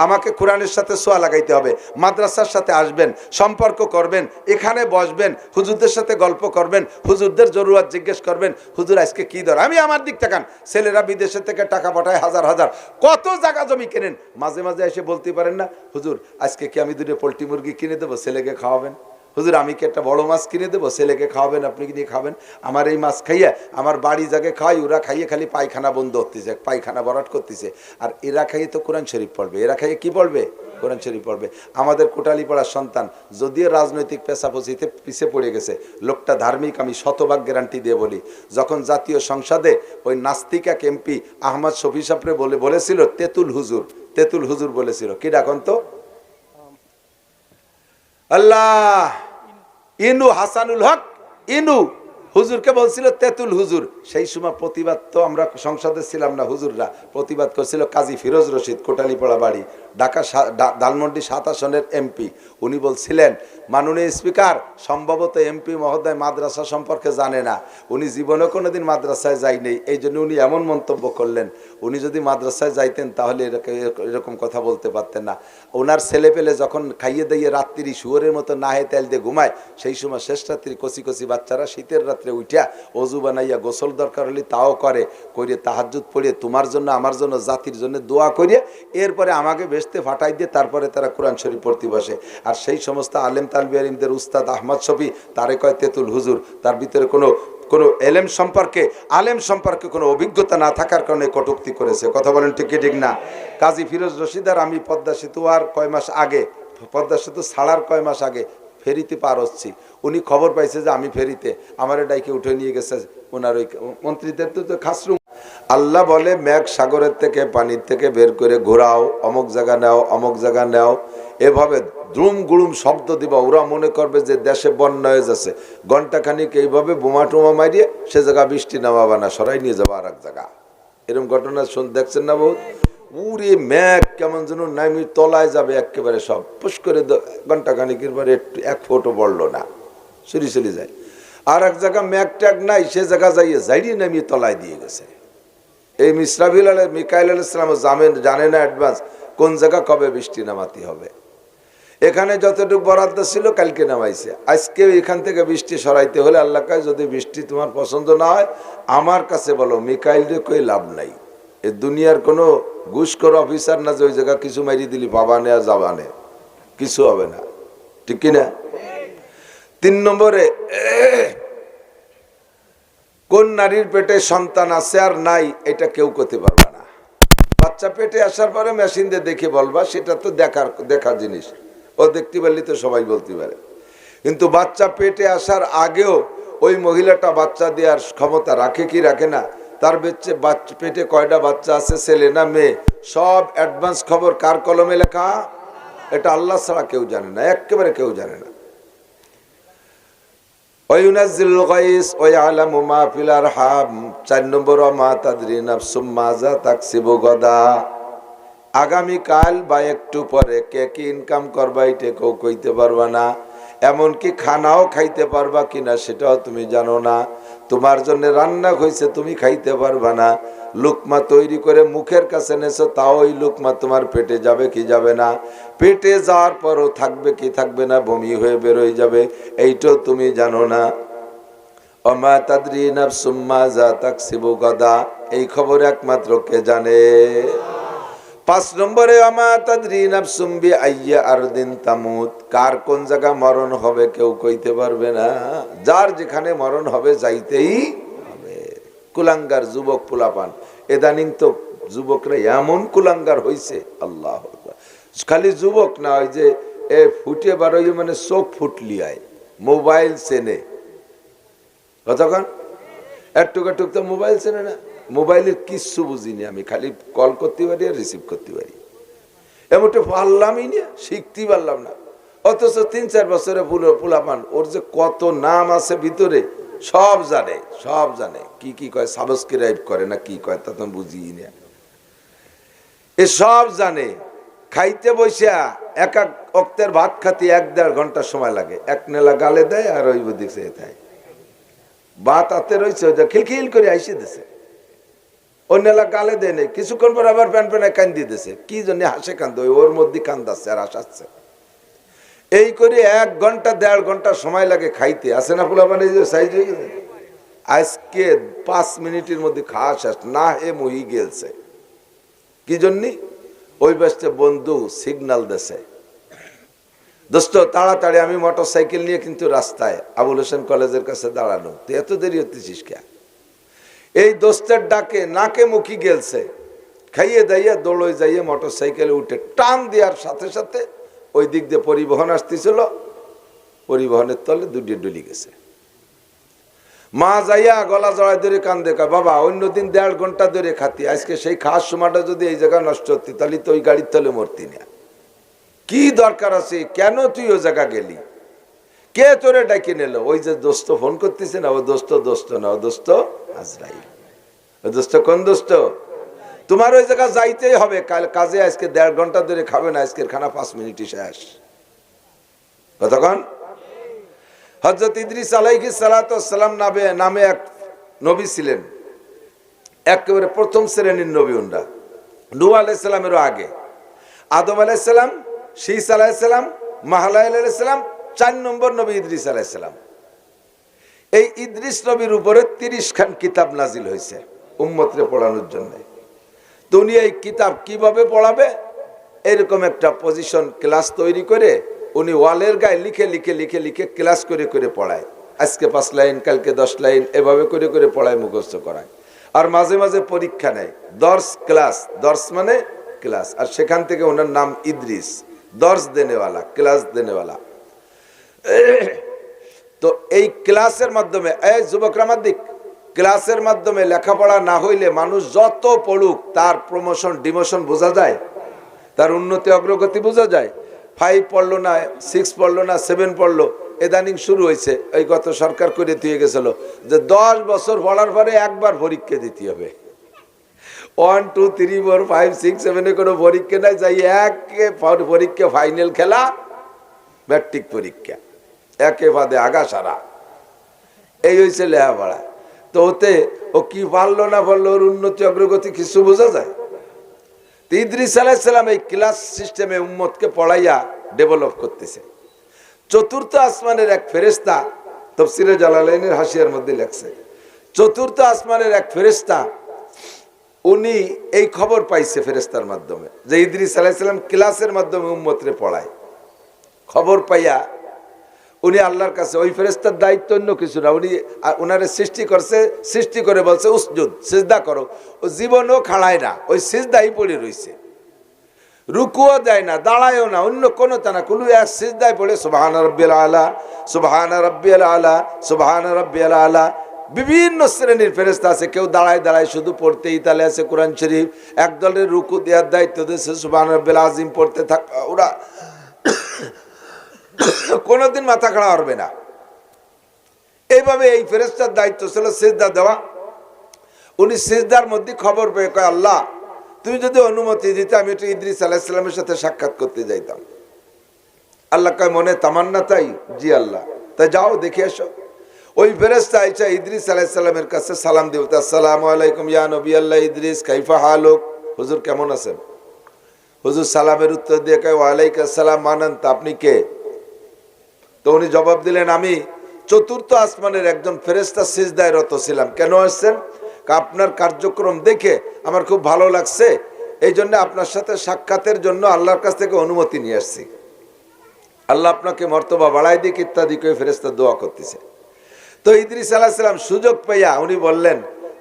আমাকে কোরআনের সাথে সোয়া লাগাইতে হবে। মাদ্রাসার সাথে আসবেন, সম্পর্ক করবেন, এখানে বসবেন, হুজুরদের সাথে গল্প করবেন, হুজুরদের জরুরত জিজ্ঞেস করবেন, হুজুর আজকে কি দর। আমি আমার দিক তাকান, ছেলেরা বিদেশে থেকে টাকা পাঠায় হাজার হাজার, কত জায়গা জমি কেনেন, মাঝে মাঝে এসে বলতে পারেন না, হুজুর আজকে কি আমি 2টো পোল্ট্রি মুরগি কিনে দেবো, ছেলেকে খাওয়াবেন? হুজুর আমি কি একটা বড় মাছ কিনে দেবো, ছেলেকে খাওয়াবেন, আপনি কি দিয়ে খাবেন? আমার এই মাছ খাইয়ে আমার বাড়ি জায়গায় খাওয়াই, ওরা খাইয়ে খালি পায়খানা বন্ধ হতেছে, পায়খানা ভরাট করতেছে। আর এরা খাইয়ে তো কোরআন শরীফ পড়বে, এরা খাইয়ে কি পড়বে? কোরআন শরীফ পড়বে। আমাদের কোটালীপাড়ার সন্তান যদিও রাজনৈতিক পেশাপচিতে পিছিয়ে পড়ে গেছে, লোকটা ধার্মিক, আমি শতভাগ গ্যারান্টি দিয়ে বলি। যখন জাতীয় সংসদে ওই নাস্তিক এক এমপি আহমদ শফি সাহেবরে বলেছিল তেতুল হুজুর, তেতুল হুজুর বলেছিল, কি ডাকন তো আল্লাহ, ইনু হাসানুল হক ইনু হুজুরকে বলছিল তেতুল হুজুর। সেই সময় প্রতিবাদ, তো আমরা সংসদে ছিলাম না, হুজুররা প্রতিবাদ করছিল। কাজী ফিরোজ রশিদ, কোটালীপাড়া বাড়ি, ঢাকা ধানমন্ডি 7 আসনের এমপি। উনি বলছিলেন, মাননীয় স্পিকার, সম্ভবত এমপি মহোদয় মাদ্রাসা সম্পর্কে জানে না, উনি জীবনে কোনোদিন মাদ্রাসায় যায়নি, এই জন্য উনি এমন মন্তব্য করলেন। উনি যদি মাদ্রাসায় যাইতেন তাহলে এরকম কথা বলতে পারতেন না। ওনার ছেলে পেলে যখন খাইয়ে দিয়ে রাত্রি শুয়োরের মতো নাহে তেল দিয়ে ঘুমায়, সেই সময় শেষ রাত্রি কচি কচি বাচ্চারা শীতের রাত্রে উঠিয়া অজু বানাইয়া গোসল দরকার হলে তাও করে তাহাজ্জুদ পড়িয়ে তোমার জন্য আমার জন্য জাতির জন্য দোয়া করিয়ে এরপরে আমাকে বেসতে ফাটাই দিয়ে তারপরে তারা কোরআন শরীফ পড়তে বসে। আর সেই সমস্ত আলেম তালবি আলিমদের উস্তাদ আহমদ শফি, তারে কয় তেতুল হুজুর, তার ভিতরে কোনো কোনো এলেম সম্পর্কে, আলেম সম্পর্কে কোনো অভিজ্ঞতা না থাকার কারণে কটূক্তি করেছে। কথা বলেন ঠিক কি ঠিক না? কাজী ফিরোজ রশিদার আমি পদ্মা সেতু আর কয় মাস আগে, পদ্মা সেতু ছাড়ার কয় মাস আগে ফেরিতে পার হচ্ছি, উনি খবর পাইছে যে আমি ফেরিতে, আমার ডাইকে উঠে নিয়ে গেছে ওনার ওই মন্ত্রীদের তো খাসরুম। আল্লাহ বলে মেঘ সাগরের থেকে পানির থেকে বের করে ঘোরাও, অমুক জায়গা নাও, অমুক জায়গা নাও, এভাবে দ্রুম গুড়ুম শব্দ দিবা, ওরা মনে করবে যে দেশে বন্যা হয়ে যাচ্ছে। ঘন্টাখানিক এইভাবে বোমা টোমা মারিয়ে সে জায়গা বৃষ্টি নামাবা না, সরাই নিয়ে যাবো আর এক জায়গা। এরকম ঘটনা দেখছেন না বহুত? উড়ে মেঘ কেমন যেন নামি তলায় যাবে একেবারে, সব পুশ করে ঘন্টাখানিকের পরে একটু 1 ফুটও পড়লো না, সরি চলে যায়। আর এক জায়গা মেঘ ট্যাগ নাই, সে জায়গা যাইয়ে যাইয়ে নামিয়ে তলায় দিয়ে গেছে। এই মিকাইল আলাইহিস সালাম জানে না অ্যাডভান্স কোন জায়গা কবে বৃষ্টি নামাতে হবে। এখানে যতটুকু বরাদ্দ ছিল কালকে নামাইছে, আজকে এখান থেকে বৃষ্টি সরাইতে হলে আল্লাহ কাছে যদি বৃষ্টি তোমার পছন্দ না হয় আমার কাছে বলো, মিকাইলরে কই লাভ নাই। এ দুনিয়ার কোনো ঘুষখোর অফিসার না যে ওই জায়গা কিছু মারি দিলি বাবা নে আর যাবা নে, কিছু হবে না, ঠিক কিনা? 3 নম্বরে, কোন নারীর পেটে সন্তান আছে আর নাই এটা কেউ করতে পারবে না। বাচ্চা পেটে আসার পরে মেশিন দিয়ে দেখে বলবা, সেটা তো দেখার জিনিস, ও দেখতে পারলে তো সবাই বলতে পারে। কিন্তু বাচ্চা পেটে আসার আগেও ওই মহিলাটা বাচ্চা দেওয়ার ক্ষমতা রাখে কি রাখে না, তার পেটে কয়টা বাচ্চা আছে, ছেলে না মেয়ে, সব অ্যাডভান্স খবর কার কলমে লেখা? এটা আল্লাহ ছাড়া কেউ জানে না, একেবারে কেউ জানে না। ওয়ায়ুনাজ্জিলুল গায়স ওয়া ইয়ালামু মা ফিল আরহাম। 4 নম্বর, মা তাদরি নাফসুম মাযা তাকসিবু গাদা। আগামী কাল বা একটু পরে কে কি ইনকাম করবা এটা কেউ কইতে পারবা না। এমনকি খানাও খাইতে পারবা কিনা সেটাও তুমি জানো না। তোমার জন্য রান্না হয়েছে, তুমি খাইতে পারবা না। লুকমা তৈরি করে মুখের কাছে নেছো, তাও ওই লুকমা তোমার পেটে যাবে কি যাবে না। পেটে যাওয়ার পরও থাকবে কি থাকবে না, বমি হয়ে বেরোয় যাবে, এইটাও তুমি জানো না। ওমা তাদরি নাফসুম মাযা তাকসিবু গাদা, এই খবর একমাত্র কে জানে? 5 নম্বরে, ওমা তাদরি নাফসুম বিআইয়্যি আরদিন তামুত, কার কোন জায়গা মরণ হবে কেউ কইতে পারবে না। যার যেখানে মরণ হবে যাইতেই হবে। কুলাঙ্গার যুবক পোলাপান, এদানিং তো যুবকরা এমন কুলাঙ্গার হইছে, আল্লাহ আকবার। খালি যুবক না, ওই যে ফুটে বারোই মানে চোখ ফুটলি আয়, মোবাইল চেনে কতক্ষণ, একটুক তো মোবাইল চেনে না। মোবাইলের কিচ্ছু বুঝিনি আমি, খালি কল করতে পারি আর রিসিভ করতে পারি, এমনটা পারলামই না, শিখতে পারলাম না। অথচ 3-4 বছরে পোলাপান, ওর যে কত নাম আছে ভিতরে, সব জানে, সব জানে। কি কয়, সাবস্ক্রাইব করে না কি কয় তা তো বুঝি না, এ সব জানে। খাইতে বসিয়া এক অক্তের ভাত খাতি 1-1.5 ঘন্টা সময় লাগে। এক নেলা গালে দেয় আর ওই দিকে দেয়, ভাত হাতে রয়েছে, ওই খিলখিল করে আইসে দিছে, ওই নেলা গালে দেয় নেই, কিছুক্ষণ পর আবার প্যান প্যানে কান্দি দিছে, কি জন্য হাসে কান্দ, ওর মধ্যে কান্দাচ্ছে আর হাসাচ্ছে। এই করে 1 ঘন্টা 1.5 ঘন্টা সময় লাগে খাইতে। আসে না পোলা মানে সাইজ হয়ে গেছে। আজকে 5 মিনিটের মধ্যে খাওয়া শেষ, না হে মহি গেলছে। কি জন্যে? ওই ব্যস্তে বন্ধু সিগনাল দেছে, দোস্ত তাড়াতাড়ি। আমি মোটর সাইকেল নিয়ে কিন্তু রাস্তায় আবুল হোসেন কলেজের কাছে দাঁড়ানো, তুই এত দেরি হতেছিস কে? এই দোস্তের ডাকে নাকে মুখি গেলছে, খাইয়ে দাইয়ে দৌড়ে যাইয়ে মোটর সাইকেলে উঠে টান দেওয়ার সাথে সাথে ওই দিক দিয়ে পরিবহন আসতেছিল, পরিবহনের তলে দুটিয়ে ডুলি গেছে। মা যাইয়া গলা জড়াই ধরে কান্দে, বাবা অন্যদিন 1.5 ঘন্টা ধরে খাতি, আজকে সেই খাওয়ার সময়টা যদি এই জায়গায় নষ্ট হতি তাহলে তো ওই গাড়ির তলে মরতি না। কি দরকার আছে, কেন তুই ওই জায়গা গেলি, কে তোরে ডাকি নিল? ওই যে দোস্ত ফোন করতেছে না, ও দোস্ত না, ও দোস্ত আজরাইল। ও দোস্ত কোন দোস্ত? তোমার ওই জায়গা যাইতেই হবে, কাজে আজকে 1.5 ঘন্টা ধরে খাবে না, আজকের খানা 5 মিনিটই শেষ। কতক্ষণ? হযরত ইদ্রিস আলাইহিস সালাতু ওয়াস সালাম নামে এক নবী ছিলেন, একেবারে প্রথম শ্রেণীর নবী। উনরা নূহ আলাইহিস সালামেরও আগে আদম আলাইহিস সালাম, শীস আলাইহিস সালাম, মাহলাইল আলাইহিস সালাম, 4 নম্বর নবী ইদ্রিস আলাইহিস সালাম। এই ইদ্রিস নবীর উপরে 30 খান কিতাব নাজিল হয়েছে উম্মতরে পড়ানোর জন্য। তো উনি এই কিতাব কিভাবে পড়াবে এরকম একটা পজিশন ক্লাস তৈরি করে উনি ওয়ালের গায়ে লিখে লিখে লিখে লিখে ক্লাস করে করে পড়ায়। আজকে 5 লাইন, কালকে 10 লাইন, এভাবে করে করে পড়ায়, মুখস্থ করায়। আর মাঝে মাঝে পরীক্ষা নেয়, দর্স ক্লাস, দর্স মানে ক্লাস, আর সেখান থেকে ওনার নাম ইদ্রিস, দর্স দেনেওয়ালা, ক্লাস দেনেওয়ালা। তো এই ক্লাসের মাধ্যমে, এই যুবকরা আমার দিক, ক্লাসের মাধ্যমে লেখাপড়া না হইলে মানুষ যত পড়ুক তার প্রমোশন ডিমোশন বোঝা যায়, তার উন্নতি অগ্রগতি বোঝা যায়। 5 পড়লো না, 6 পড়লো না, 7 পড়লো, ইদানিং শুরু হয়েছে, এই গত সরকার করে দিয়ে গেছিল যে 10 বছর পড়ার পরে একবার পরীক্ষা দিতে হবে। 1 2 3 4 5 6 7 কোনো পরীক্ষা নাই, যাই একে পরীক্ষা, ফাইনাল খেলা, ম্যাট্রিক পরীক্ষা, একে বাদে আগা সারা, এই হয়েছে লেখাপড়া। তো ওতে ও কি পারলো না পারলো, ওর উন্নতি অগ্রগতি কিছু বোঝা যায়? ইদ্রিস আলাইহিস সালাম এই ক্লাস সিস্টেমে উম্মতকে পড়াইয়া ডেভেলপ করতেছে। চতুর্থ আসমানের এক ফেরেশতা, তাফসীরে জালালাইনের হাসিয়ার মধ্যে লেখছে, চতুর্থ আসমানের এক ফেরেশতা, উনি এই খবর পাইছে ফেরেশতার মাধ্যমে যে ইদ্রিস আলাইহিস সালাম ক্লাসের মাধ্যমে উম্মতরে পড়ায়। খবর পাইয়া উনি আল্লাহর কাছে, ওই ফেরেশতার দায়িত্ব অন্য কিছু না, উনি ওনারে সৃষ্টি করছে, সৃষ্টি করে বলছে উসজুদ, সিজদা করো। ও জীবনও খাড়ায় না, ওই সিজদাই পড়ে রইছে, রুকুও দেয় না, দাঁড়ায়ও না, অন্য কোনো তা না, কোনো এক সিজদায় পড়ে সুবহান রাব্বিয়াল আলা, সুবহান রাব্বিয়াল আলা, সুবহান রাব্বিয়াল আলা। বিভিন্ন শ্রেণীর ফেরেশতা আছে, কেউ দাঁড়ায় দাঁড়ায় শুধু পড়তে, ইতালে আছে কোরআন শরীফ, একদলের রুকু দেওয়ার দায়িত্ব দিয়েছে, সুবহান রাব্বিল আযীম পড়তে থাক, ওরা কোনোদিন মাথা খাড়া হবে না। এইভাবে এই ফেরেশতার দায়িত্ব ছিল সিজদা দেওয়া। উনি সিজদার মধ্যে খবর পেয়ে কয়, আল্লাহ তুমি যদি অনুমতি দিতে আমি একটু ইদ্রিস আলাইহিস সালামের সাথে সাক্ষাৎ করতে যাইতাম। আল্লাহ কয়, মনে তামান্না তাই? জি আল্লাহ, তাই যাও দেখে এসো। ওই ফেরেশতা আইসা ইদ্রিস আলাইহিস সালামের কাছে সালাম দিতে, আসসালামু আলাইকুম ইয়া নবী আল্লাহ ইদ্রিস, কাইফা হালুক, হুজুর কেমন আছেন? হুজুর সালামের উত্তর দিয়ে কয়, ওয়ালাইকুম আসসালাম, মানান, তা আপনি কে? তো উনি জবাব দিলেন, আমি চতুর্থ আসমানের একজন ফেরেশতা, সিজদায় রত ছিলাম। কেন আসছেন? আপনার কার্যক্রম দেখে আমার খুব ভালো লাগছে, এই জন্য আপনার সাথে সাক্ষাতের জন্য আল্লাহর কাছ থেকে অনুমতি নিয়ে আসছি। আল্লাহ আপনাকে মর্তবা বাড়াই দিক ইত্যাদি করে ফেরেশতা দোয়া করতেছে। তো ইদ্রিস আলাইহিস সালাম সুযোগ পাইয়া উনি বললেন,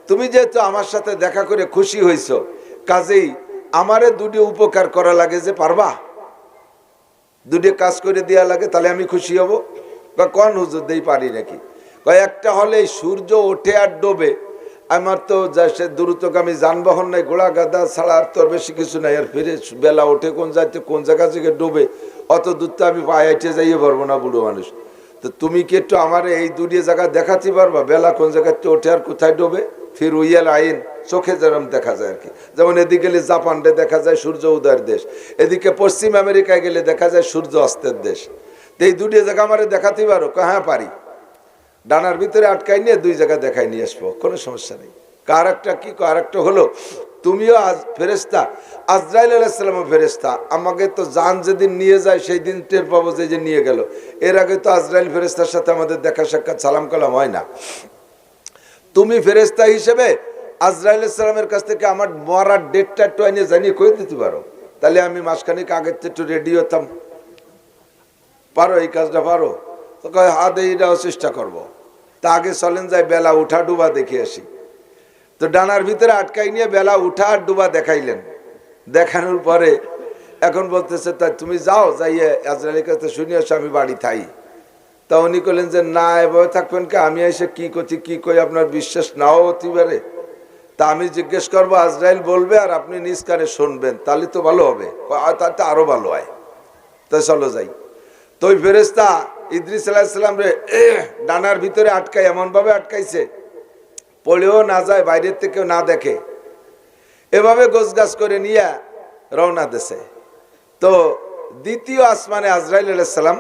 তুমি যেহেতু আমার সাথে দেখা করে খুশি হইছো, কাজেই আমারে দুটি উপকার করা লাগে, যে পারবা দুটি কাজ করে দেওয়া লাগে, তাহলে আমি খুশি হব। বা কোন হুজুর দেই পারি নাকি? একটা হলে সূর্য ওঠে আর ডোবে, আমার তো সে দ্রুতগামী যানবাহন নাই, ঘোড়া গাদা ছাড়া আর তো বেশি কিছু নাই, আর ফিরে বেলা ওঠে কোন যাইতে কোন জায়গা থেকে ডোবে, অত দূর তো আমি পায়ে হেঁটে যাইয়ে পারবো না, বুড়ো মানুষ। তো তুমি কি একটু আমার এই দুটি জায়গা দেখাতে পারবা, বেলা কোন জায়গাতে ওঠে আর কোথায় ডোবে? ফির উইয়াল আইন, চোখে যেরকম দেখা যায় আর কি। যেমন এদিকে গেলে জাপানরে দেখা যায় সূর্য উদয়ের দেশ, এদিকে পশ্চিম আমেরিকায় গেলে দেখা যায় সূর্য অস্তের দেশ। তো এই দুটি জায়গা আমার দেখাতে পারো? হ্যাঁ পারি। ডানার ভিতরে আটকাই নিয়ে 2 জায়গা দেখাই নিয়ে আসবো, কোনো সমস্যা নেই। কার একটা কি, কার একটা হলো, তুমিও আজ ফেরেশতা, আজরাইল আলাইহিস সালামও ফেরেশতা। আমাকে তো জান যেদিন নিয়ে যায় সেই দিন টের পাবো যে নিয়ে গেল। এর আগে তো আজরাইল ফেরেশতার সাথে আমাদের দেখা সাক্ষাৎ সালাম কালাম হয় না। তুমি ফেরেশতা হিসেবে আজরাইল আলাইহিস সালামের কাছ থেকে আমার মরার ডেটটা একটু এনে জানিয়ে কয়ে দিতে পারো, তাহলে আমি মাসখানিক আগের থেকে একটু রেডি হতাম। পারো এই কাজটা? পারো? তো কয় হাত, এইটাও চেষ্টা করবো। তা আগে চলেন যাই বেলা উঠা ডুবা দেখে আসি। তো ডানার ভিতরে আটকাই নিয়ে বেলা উঠা আর ডুবা দেখাইলেন। দেখানোর পরে এখন বলতেছে, তা তুমি যাও, যাইয়ে আজরাইলের কাছে শুনিয়ে আসো, আমি বাড়ি থাই। তা উনি করলেন যে না, এভাবে থাকবেন কে, আমি এসে কি করছি কি কই আপনার বিশ্বাস নাও হতে পারে। তা আমি জিজ্ঞেস করবো, আজরাইল বলবে আর আপনি নিজ কানে শুনবেন, তাহলে তো ভালো হবে। তাতে আরো ভালো হয়। তাই চলো যাই। তো ওই ফেরেশতা ইদ্রিস আলাইহিস সালাম রে ডানার ভিতরে আটকাই, এমন ভাবে আটকাইছে পড়েও না যায়, বাইরের থেকেও না দেখে, এভাবে গোছগাছ করে নিয়ে রওনা দেশে। তো দ্বিতীয় আসমানে আজরাইল আলাইহিস সালাম,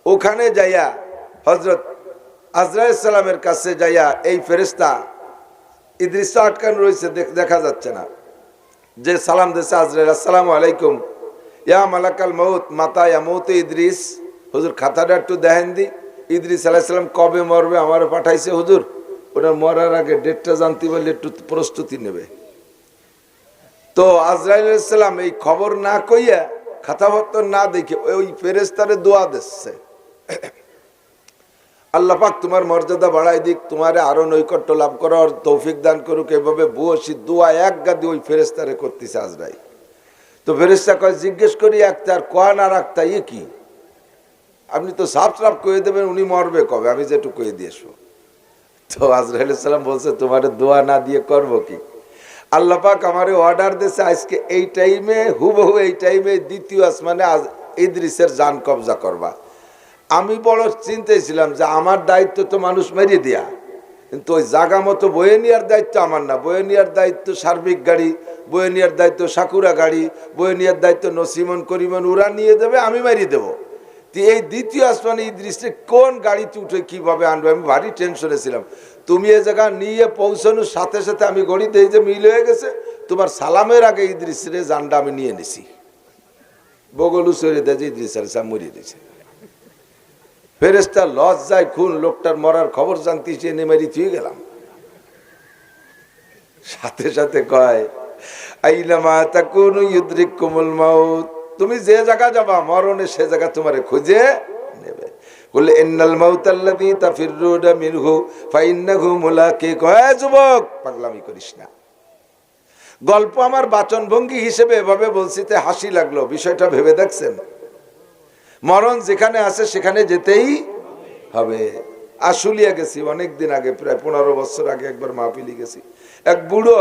ওখানে যাইয়া হযরত আজরাইল সালামের কাছে যাইয়া এই ফেরেশতা ইদ্রিস আটকান রয়েছে, দেখা যাচ্ছে না, যে সালাম দিয়েছে আজরাইল, আসসালামু আলাইকুম ইয়া মালাকাল মউত মাতা ইয়ামুত ইদ্রিস। হুজুর খাতাটা একটু দেখেন দি, ইদ্রিস আলাইহিস সালাম কবে মরবে আমার পাঠাইছে হুজুর, ওটা মরার আগে ডেটটা জানতে পারলে একটু প্রস্তুতি নেবে। তো আজরাইল আলাইহিস সালাম এই খবর না কইয়া, খাতাপত্র না দেখে ওই ফেরেশতারে দোয়া দিচ্ছে, আল্লাহ পাক তোমার মর্যাদা বাড়াই দিক, তোমারে আরো নৈকট্য লাভ করার তৌফিক দান করুক। এভাবে বুয়সি দোয়া এক গাদি ওই ফেরেশতারে করতেছে আজরাইল। তো ফেরেশতা কয় জিজ্ঞেস করি একটা, আর কয় না রাখতা ইয়ে কি? আপনি তো সাফ সাফ কয়ে দেবেন উনি মরবে কবে, আমি যেটু কয়ে দিয়েছো। তো আজরাইল সালাম বলছে তোমার দোয়া না দিয়ে করবো কি? আল্লাহ পাক আমারে অর্ডার দিয়েছে আজকে এই টাইমে, হুবহু এই টাইমে দ্বিতীয় আসমানে ইদ্রিসের জান কবজা করবা। আমি বড় চিন্তায় ছিলাম যে আমার দায়িত্ব তো মানুষ মেরিয়ে দেয়া, কিন্তু ওই জাগা মতো বয়ে নেওয়ার দায়িত্ব আমার না। বয়ে নেওয়ার দায়িত্ব সার্বিক গাড়ি, বয়ে নেওয়ার দায়িত্ব সাকুরা গাড়ি, বয়ে নেওয়ার দায়িত্ব নসিমন করিমন, ওরা নিয়ে দেবে, আমি মেরিয়ে দেবো। এই দ্বিতীয় আসমানে ইদ্রিসে কোন গাড়িতে উঠে কিভাবে আনবে, আমি ভারী টেনশনে ছিলাম। তুমি এ জায়গা নিয়ে পৌঁছানোর সাথে সাথে আমি গড়িতে এই যে মিল হয়ে গেছে, তোমার সালামের আগে ইদ্রিসের জানটা আমি নিয়ে নিছি। বগলু সরে দেয় যে ইদ্রিস আলাইহিস সালাম মরিয়ে দিয়েছে। ফেরেশতা লজ্জায় খুন, লোকটার মরার খবর জানতে চেয়ে নেমেরি থুয়ে গেলাম। সাথে সাথে কয় আইনামা তাকুনু ইউদরিকুমুল মাউত, তুমি যে জায়গা যাবা মরণে সে জায়গা তোমারে খুঁজে নেবে। বলে ইন্নাল মাউতাল্লাযী তাফিররুনা মিনহু ফাইন্নাহু মুলাকিক। হয় যুবক, পাগলামি করিস না। গল্প আমার বাচন ভঙ্গি হিসেবে এভাবে বলছি, তে হাসি লাগলো। বিষয়টা ভেবে দেখছেন? মরণ যেখানে আছে সেখানে যেতেই হবে। আশুলিয়া গেছি অনেকদিন আগে, প্রায় 15 বছর আগে একবার মাহফিলি গেছি। এক বুড়ো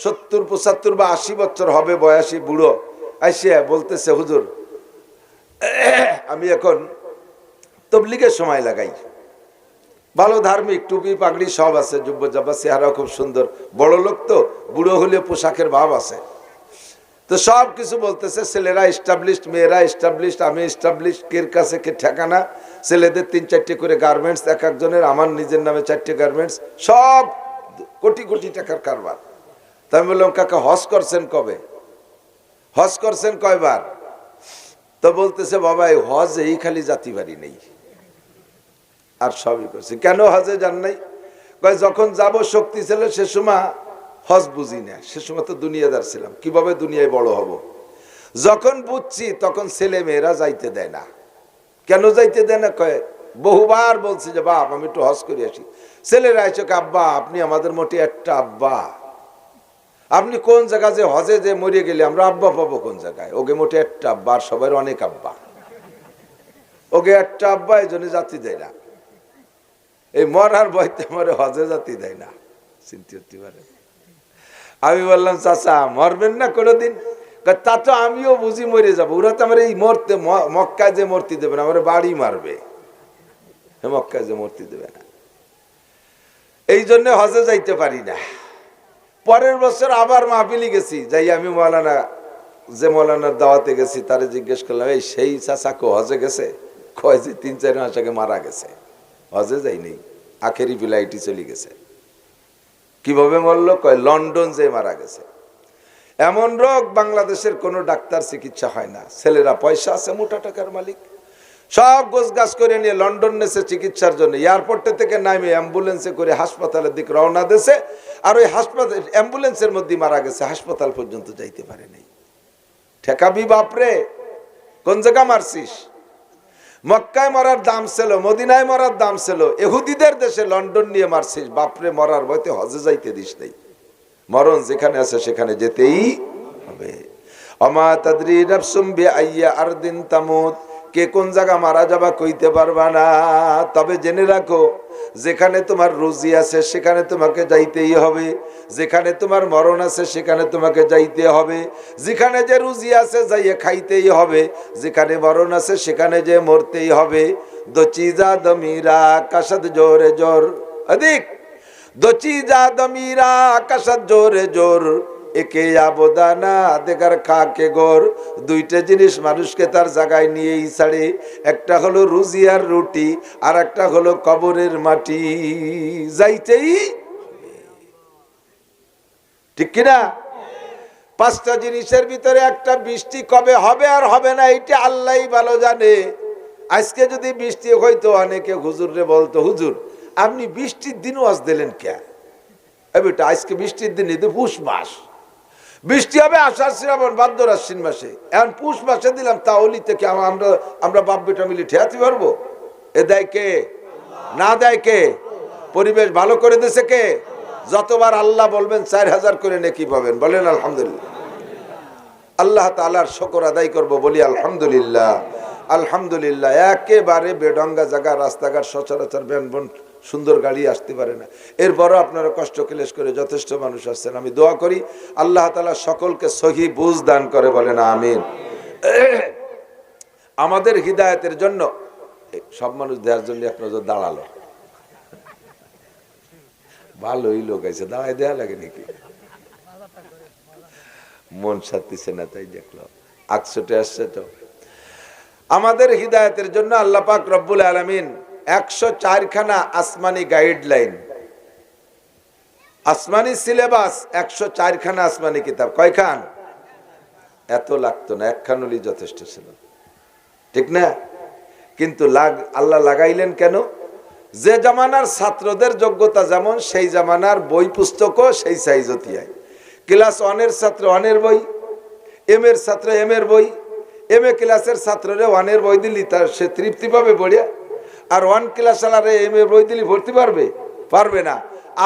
70-75 বা 80 বছর হবে বয়সী বুড়ো আইসিয়া বলতেছে, হুজুর আমি এখন তবলিগের সময় লাগাই, ভালো ধার্মিক, টুপি পাগড়ি সব আছে, জুব্বা জাব্বা, চেহারা খুব সুন্দর, বড় লোক তো, বুড়ো হলে পোশাকের ভাব আছে। তো সব কিছু বলতেছে, ছেলেরা এস্টাবলিশড, মেয়েরা এস্টাবলিশড, আমি এস্টাবলিশড, কের কাছে কে ঠেকানা, ছেলেদের 3-4টে করে গার্মেন্টস এক একজনের, আমার নিজের নামে 4টে গার্মেন্টস, সব কোটি কোটি টাকার কারবার। তাই আমি বললাম কাকা হজ করছেন কবে, হজ করছেন কয়বার? তো বলতেছে বাবা এই হজ এই খালি জাতি বাড়ি নেই, আর সবই করছি। কেন হজে যান নাই? কয় যখন যাব শক্তি ছিল সে সময় হজ বুঝি না, সে সময় তো দুনিয়াদার ছিলাম, কিভাবে দুনিয়ায় বড় হব। যখন বুঝছি তখন ছেলে মেয়েরা যাইতে দেয় না। কেন যাইতে দেয় না? কয় বহুবার বলছি যে বাপ আমি একটু হজ করে আসি। ছেলেরা এসে আব্বা আপনি আমাদের মোটে একটা আব্বা, আপনি কোন জায়গা যে হজে যে মরিয়ে গেলে আমরা আব্বা পাবো কোন জায়গায়? ওকে মোটে একটা আব্বা, আর সবাই অনেক আব্বা, ওকে একটা আব্বা, এই জন্য জাতি দেয় না। এই মরার ভয়তে আমার হজে জাতি দেয় না, চিন্তা করতে পারে। আমি বললাম চাচা মরবেন না কোনোদিন? তা তো আমিও বুঝি মরে যাবো, ওরা তো আমার এই মরতে মক্কায় যে মূর্তি দেবে না, আমার বাড়ি মারবে, মক্কায় যে মূর্তি দেবে না, এই জন্য হজে যাইতে পারি না। পরের বছর আবার মাহফিলি গেছি, যাই আমি মৌলানা, যে মৌলানার দাওয়াতে গেছি তারে জিজ্ঞেস করলাম এই সেই চাচা কো হজে গেছে? কয় যে 3-4 মাস আগে মারা গেছে, হজে যাইনি, আখেরি ফ্লাইটই চলে গেছে। কিভাবে মরলো? কয় লন্ডন যে মারা গেছে। এমন রোগ বাংলাদেশের কোনো ডাক্তার চিকিৎসা হয় না, ছেলেরা পয়সা আছে, মোটা টাকার মালিক, সব গোছগাছ করে নিয়ে লন্ডন নেছে চিকিৎসার জন্য। এয়ারপোর্টে থেকে নামে অ্যাম্বুলেন্সে করে হাসপাতালের দিকে রওনা দিয়েছে, আর ওই হাসপাতাল অ্যাম্বুলেন্সের মধ্যে মারা গেছে, হাসপাতাল পর্যন্ত যাইতে পারে নাই। ঠেকাবি বাপরে, কোন জায়গা মারছিস? মক্কায় মরার দাম ছিল, মদিনায় মরার দাম ছিল, ইহুদিদের দেশে লন্ডন নিয়ে মারছিস, বাপরে মরার ভয়তে হজে যাইতে দিস নাই। মরণ যেখানে আছে সেখানে যেতেই হবে। অমা তাদরি নাফসুম বিআইয়ি আরদিন তামুত, কে কোন জায়গা মারা যাবা কইতে পারবা না। তবে জেনে রাখো যেখানে তোমার রুজি আছে সেখানে তোমাকে যাইতেই হবে, যেখানে তোমার মরণ আছে সেখানে তোমাকে যাইতে হবে। যেখানে যে রুজি আছে যাইয়ে খাইতেই হবে, যেখানে মরণ আছে সেখানে যে মরতেই হবে। দো চিজা দমিরা কাশদ জোরে জোর অধিক, দো চিজা দমিরা কাশদ জোরে জোর, একে আবদানা দেখার খাকে গোর। দুইটা জিনিস মানুষকে তার জায়গায় নিয়েই ছাড়ে, একটা হলো রুজি আর রুটি, আর একটা হলো কবরের মাটি। যাইতেই ঠিক কিনা? 5টা জিনিসের ভিতরে একটা বৃষ্টি কবে হবে আর হবে না এটা আল্লাহই ভালো জানে। আজকে যদি বৃষ্টি হইতো, অনেকে হুজুরে বলতো হুজুর আপনি বৃষ্টির দিন ওয়াজ দিলেন কে? বেটা আজকে বৃষ্টির দিন, কিন্তু পুষ মাস বৃষ্টি হবে, আষাঢ় শ্রাবণ ভাদ্র আশ্বিন মাসে। এখন পুষ মাসে দিলাম, তাহলে থেকে আমরা বাপ বেটা মিলে ঠেয়াতে পারবো? এ দেয় কে? না দেয় কে? পরিবেশ ভালো করে দিয়েছে কে? যতবার আল্লাহ বলবেন 4000 করে নেকি পাবেন। বলেন আলহামদুলিল্লাহ। আল্লাহ তাআলার শুকর আদায় করব, বলি আলহামদুলিল্লাহ। আলহামদুলিল্লাহ। একেবারে বেডঙ্গা জায়গা, রাস্তাঘাট সচরাচর যানবাহন সুন্দর গাড়ি আসতে পারে না, এরপরও আপনারা কষ্ট ক্লেশ করে যথেষ্ট মানুষ আসছেন। আমি দোয়া করি আল্লাহ তাআলা সকলকে সহি বুঝ দান করে, বলেন আমিন। আমাদের হিদায়াতের জন্য সব মানুষ দেওয়ার জন্য এক নজর দাঁড়ালো, ভালোই লোক আছে, দাঁড়ায় দেয়া লাগে নাকি? মন সাথিছে না তাই দেখলো, আকশোটে আসছে তো। আমাদের হিদায়াতের জন্য আল্লাহ পাক রব্বুল আলামিন 104 খানা আসমানি গাইডলাইন, আসমানি সিলেবাস, 104 খানা আসমানি কিতাব। কয় খান? এত লাগতো না, একখান হলেই যথেষ্ট ছিল, ঠিক না? কিন্তু আল্লাহ লাগাইলেন কেন? যে জামানার ছাত্রদের যোগ্যতা যেমন, সেই জামানার বই পুস্তকও সেই সাইজতিয়ায়। ক্লাস 1 এর ছাত্র 1 এর বই, এম এর ছাত্র এম এর বই, এম এ ক্লাসের ছাত্ররে 1 এর বই দিলি তার সে তৃপ্তি পাবে বড়িয়া। আর 1 ক্লাস আলারে এম এর বই দিলি ভর্তি পারবে? পারবে না।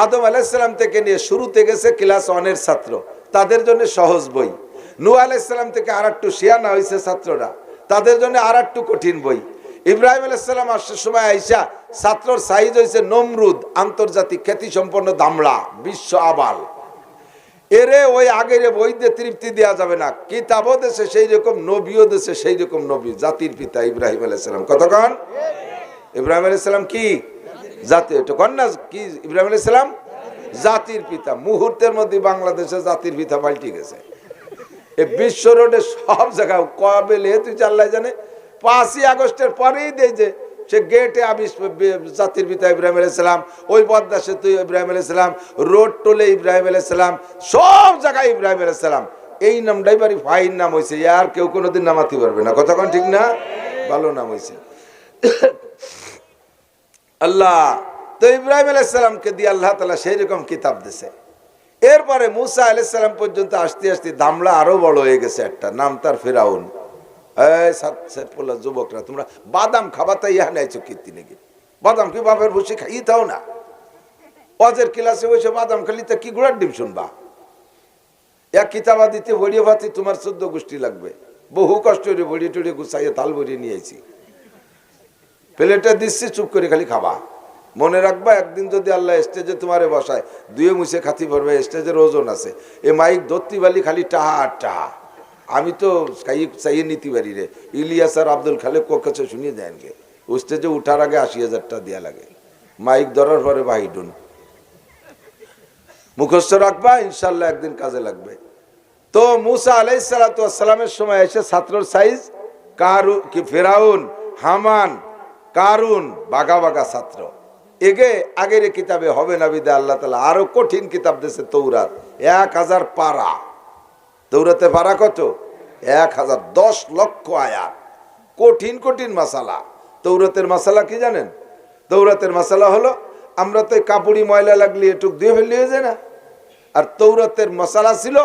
আদম আলাইহিস সালাম থেকে নিয়ে শুরুতে গেছে ক্লাস 1 এর ছাত্র, তাদের জন্য সহজ বই। নূহ আলাইহিস সালাম থেকে আর একটু শিয়ানা হয়েছে ছাত্ররা, তাদের জন্য আর একটু কঠিন বই। ইব্রাহিম আলাইহিস সালাম আসার সময় আইসা ছাত্রর সাইজ হয়েছে নমরুদ, আন্তর্জাতিক খ্যাতি সম্পন্ন দামড়া, বিশ্ব আবাল। এরে ওই আগের বই দিয়ে তৃপ্তি দেওয়া যাবে না, কিতাবও দেশে সেই রকম, নবীও দেশে সেই রকম নবী, জাতির পিতা ইব্রাহিম আলাইহিস সালাম। কতক্ষণ? ইব্রাহিম আলাইহিস সালাম কি জাতি? এটা কন না কি? ইব্রাহিম আলাইহিস সালাম জাতির পিতা। মুহূর্তের মধ্যে বাংলাদেশে জাতির পিতা পাল্টে গেছে। এই বিশ্ব রোডে সব জায়গায় কবে লেহে তুই আল্লাহ জানে। 5ই আগস্টের পরেই দেয় যে সে গেটে জাতির পিতা ইব্রাহিম আলাইহিস সালাম, ওই পদ্মা সেতু ইব্রাহিম আলাইহিস সালাম, রোড টোলে ইব্রাহিম আলাইহিস সালাম, সব জায়গায় ইব্রাহিম আলাইহিস সালাম। এই নামটাই বাড়ি ফাইন নাম হয়েছে, আর কেউ কোনোদিন নামাতে পারবে না। কতক্ষণ ঠিক না? ভালো নাম হয়েছে। আল্লাহ তো ইব্রাহিম আলাইহিস সালামকে দিয়ে আল্লাহ তাআলা সেই রকম কিতাব দিয়েছে। এরপরে মুসা আলাইহিস সালাম পর্যন্ত আসতে আসতে দামলা আরো বড় হয়ে গেছে, একটা নাম তার ফিরাউন। যুবকরা তোমরা বাদাম খাবা, তাই ইহা নাইছো কীর্তি নাকি? বাদাম কি বাপের বসে খাই তাও না? অজের ক্লাসে বসে বাদাম খালি তা কি গুড়ার ডিম শুনবা? এক কিতাবা দিতে ভরিয়ে ভাতি তোমার 14 গোষ্ঠী লাগবে। বহু কষ্ট করে ভরিয়ে টড়িয়ে গুছাইয়ে তাল ভরিয়ে নিয়েছি, প্লেটে দিচ্ছি, চুপ করে খালি খাবা। মনে রাখবা, একদিন যদি আল্লাহ স্টেজে তোমারে বসায়, দুয়ে মুছে খাতি পড়বে, স্টেজের ওজন আছে। এ মাইক ধরতি বালি খালি টাহা আর টাহা। আমি তো চাইয়ে নিতে পারি রে। ইলিয়াস আর আব্দুল খালেক কাছে শুনিয়ে দেন গে, স্টেজে উঠার আগে 80,000 টাকা দেওয়া লাগে, মাইক ধরার পরে বাহিডুন। মুখস্থ রাখবা, ইনশাল্লাহ একদিন কাজে লাগবে। তো মুসা আলাইহিস সালাতু ওয়াস সালামের সময় এসে ছাত্রর সাইজ ফেরাউন, হামান, কারুন, বাঘা বাঘা ছাত্র। এগে আগের কিতাবে হবে না বিদা আল্লাহ তাআলা আরো কঠিন কিতাব দিয়েছে তৌরাত। 1000 পারা। তৌরাতে পারা কত? 1000, 10 লক্ষ আয়াত, কঠিন কঠিন মাসালা। তৌরাতের মাসালা কি জানেন? তৌরাতের মাসালা হলো, আমরা তো কাপড়ি ময়লা লাগলে এটুক দিয়ে ফেললে হয়ে যায় না। আর তৌরাতের মাসালা ছিল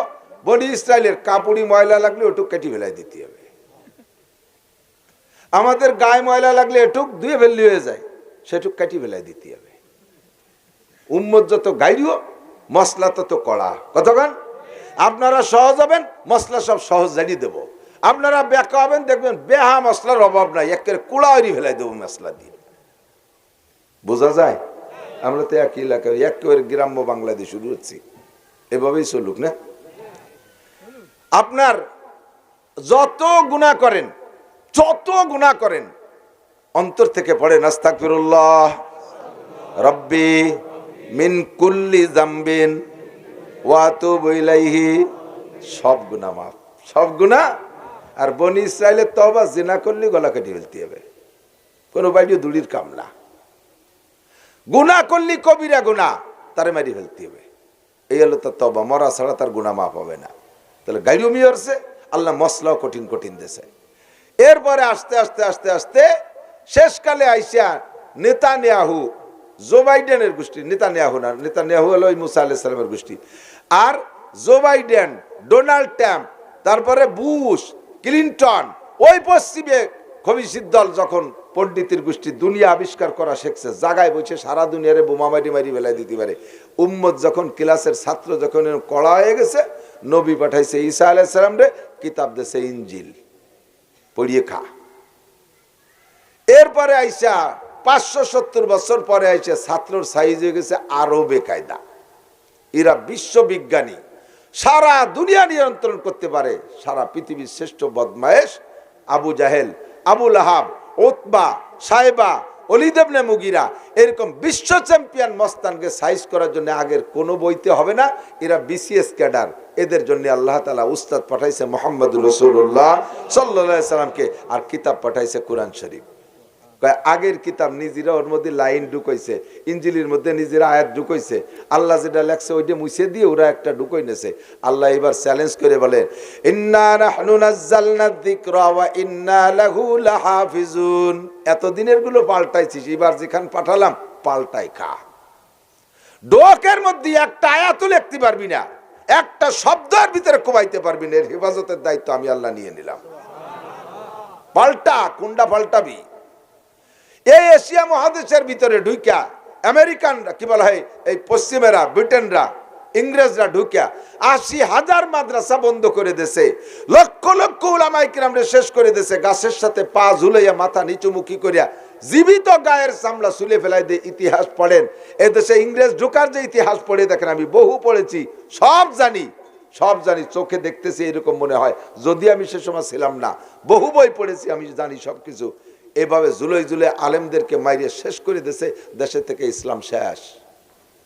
বনি ইসরাইলের কাপড়ি ময়লা লাগলে ওটুক কেটে ফেলাই দিতে হবে। আমাদের গায়ে ময়লা লাগলে এটুক ধুয়ে ফেললে হয়ে যায়, সেটুক কাটি ফেলাই দিতে হবে। উম্মত যত গাইরিও মশলা তত কড়া। কতক্ষণ? আপনারা সহজ হবেন, মশলা সব সহজ জানিয়ে দেবো। আপনারা বেকা হবেন, দেখবেন বেহা মশলার অভাব নাই, একেবারে কুড়াড়ি ফেলাই দেবো মশলা দিয়ে। বোঝা যায়? আমরা তো একই এলাকায়, একেবারে গ্রাম্য বাংলাদেশ শুরু হচ্ছি, এভাবেই চলুক না। আপনার যত গুনাহ করেন, যত গুনাহ করেন, অন্তর থেকে পড়েন আস্তাগফিরুল্লাহ রব্বি মিন কুল্লি যামবিন ওয়া আতুবু ইলাইহি। সব গুনাহ মাফ, সব গুনাহ। আর বনি ইসরাইলের তওবা, জিনা করলে গলা কেটে ফেলতে হবে, কোনো বাইরে দুলির কাম না। গুনাহ করলি কবিরা গুনাহ, তারে মারি ফেলতে হবে। এই হলো তার তওবা, মরা ছাড়া তার গুনাহ মাফ হবে না। তাহলে গাইরু মিয়রছে আল্লাহ মশলাও কঠিন কঠিন দেশে। এরপরে আস্তে আস্তে আস্তে আস্তে শেষকালে আইসা নেতানিয়াহু, জো বাইডেনের গোষ্ঠী, নেতানিয়াহু না, নেতানিয়াহু হলো মুসা আলাইহিস সালামের গোষ্ঠী। আর জো বাইডেন, ডোনাল্ড ট্রাম্প, তারপরে বুশ, ক্লিনটন, ওই পশ্চিমে খবিশির দল যখন পণ্ডিতের গোষ্ঠী দুনিয়া আবিষ্কার করা শিখছে, জাগায় বসে সারা দুনিয়ারে বোমা মারি মারি বেলায় দিতে পারে। উম্মত যখন ক্লাসের ছাত্র যখন কড়া হয়ে গেছে, নবী পাঠাইছে ঈসা আলাইহিস সালাম রে, কিতাব দিয়েছে ইনজিল, পড়িয়ে খা। এরপরে আইসা 570 বছর পরে আইসা ছাত্রর সাইজ হয়ে গেছে আরো বেকায়দা। এরা বিশ্ববিজ্ঞানী, সারা দুনিয়া নিয়ন্ত্রণ করতে পারে। সারা পৃথিবীর শ্রেষ্ঠ বদমায়েশ আবু জাহেল, আবু লাহাব, উতবা, সাইবা, ওলীদ ইবনে মুগীরা, এরকম বিশ্ব চ্যাম্পিয়ন মস্তানকে সাইজ করার জন্য আগের কোনো বইতে হবে না। এরা বিসিএস ক্যাডার। এদের জন্য আল্লাহ তাআলা উস্তাদ পাঠাইছে মুহাম্মদুর রাসূলুল্লাহ সাল্লাল্লাহু আলাইহি সাল্লামকে, আর কিতাব পাঠাইছে কোরআন শরীফ। আগের কিতাব নিজেরা ওর মধ্যে লাইন ঢুকাইছে, ইঞ্জিলের মধ্যে নিজেরা আয়াত ঢুকাইছে, আল্লাহ যেটা লেখছে ওইটা মুছে দিয়ে ওরা একটা ঢুকাই নেছে। আল্লাহ এবার চ্যালেঞ্জ করে বলেন, ইন্না নাহনু নাযালনা যিকরা ওয়া ইন্না লাহু লাহাফিজুন। এতদিনের গুলো পাল্টাইছিস, এবার যেখান পাঠালাম পাল্টাই খা। ডোকের মধ্যে একটা আয়াতও লিখতে পারবি না, একটা শব্দের ভিতরে কোবাইতে পারবি না। এর হেফাজতের দায়িত্ব আমি আল্লাহ নিয়ে নিলাম। পাল্টা, কোনটা পাল্টাবি? এই এশিয়া মহাদেশের ভিতরে ঢুকিয়া আমেরিকানরা, কি বলা হয়, এই পশ্চিমেরা, ব্রিটেনরা, ইংরেজরা ঢুকিয়া 80,000 মাদ্রাসা বন্ধ করে দিয়েছে, লক্ষ লক্ষ উলামায়ে কিরামরে শেষ করে দিয়েছে। গাছের সাথে পা ঝুলাইয়া মাথা নিচুমুখী করিয়া জীবিত গায়ের চামড়া চুলে ফেলাই দিয়ে ইতিহাস পড়েন। এদেশে ইংরেজ ঢুকার যে ইতিহাস পড়ে দেখেন, আমি বহু পড়েছি, সব জানি, সব জানি, চোখে দেখতেছি এরকম মনে হয়, যদি আমি সে সময় ছিলাম না। বহু বই পড়েছি, আমি জানি সবকিছু। এভাবে জুলাই জুলাই আলেমদেরকে মাইরে শেষ করে দিয়েছে। দেশে থেকে ইসলাম শেষ।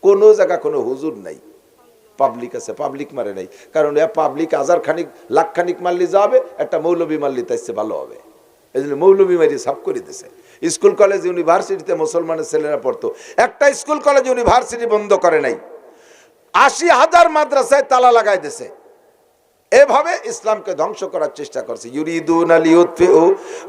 কোনো জায়গা কোনো হুজুর নাই, পাবলিক আছে, পাবলিক মারে নাই। কারণ এ পাবলিক 1000 খানিক লাখ খানিক মারলি যাবে, একটা মৌলবী মারলি তাইছে ভালো হবে। এই জন্য মৌলবী মারিয়ে সাফ করে দিয়েছে। স্কুল কলেজ ইউনিভার্সিটিতে মুসলমানের ছেলেরা পড়তো, একটা স্কুল কলেজ ইউনিভার্সিটি বন্ধ করে নাই। 80,000 মাদ্রাসায় তালা লাগাই দিয়েছে। এভাবে ইসলামকে ধ্বংস করার চেষ্টা করছে। ইউরিদুনা লিইউতফিউ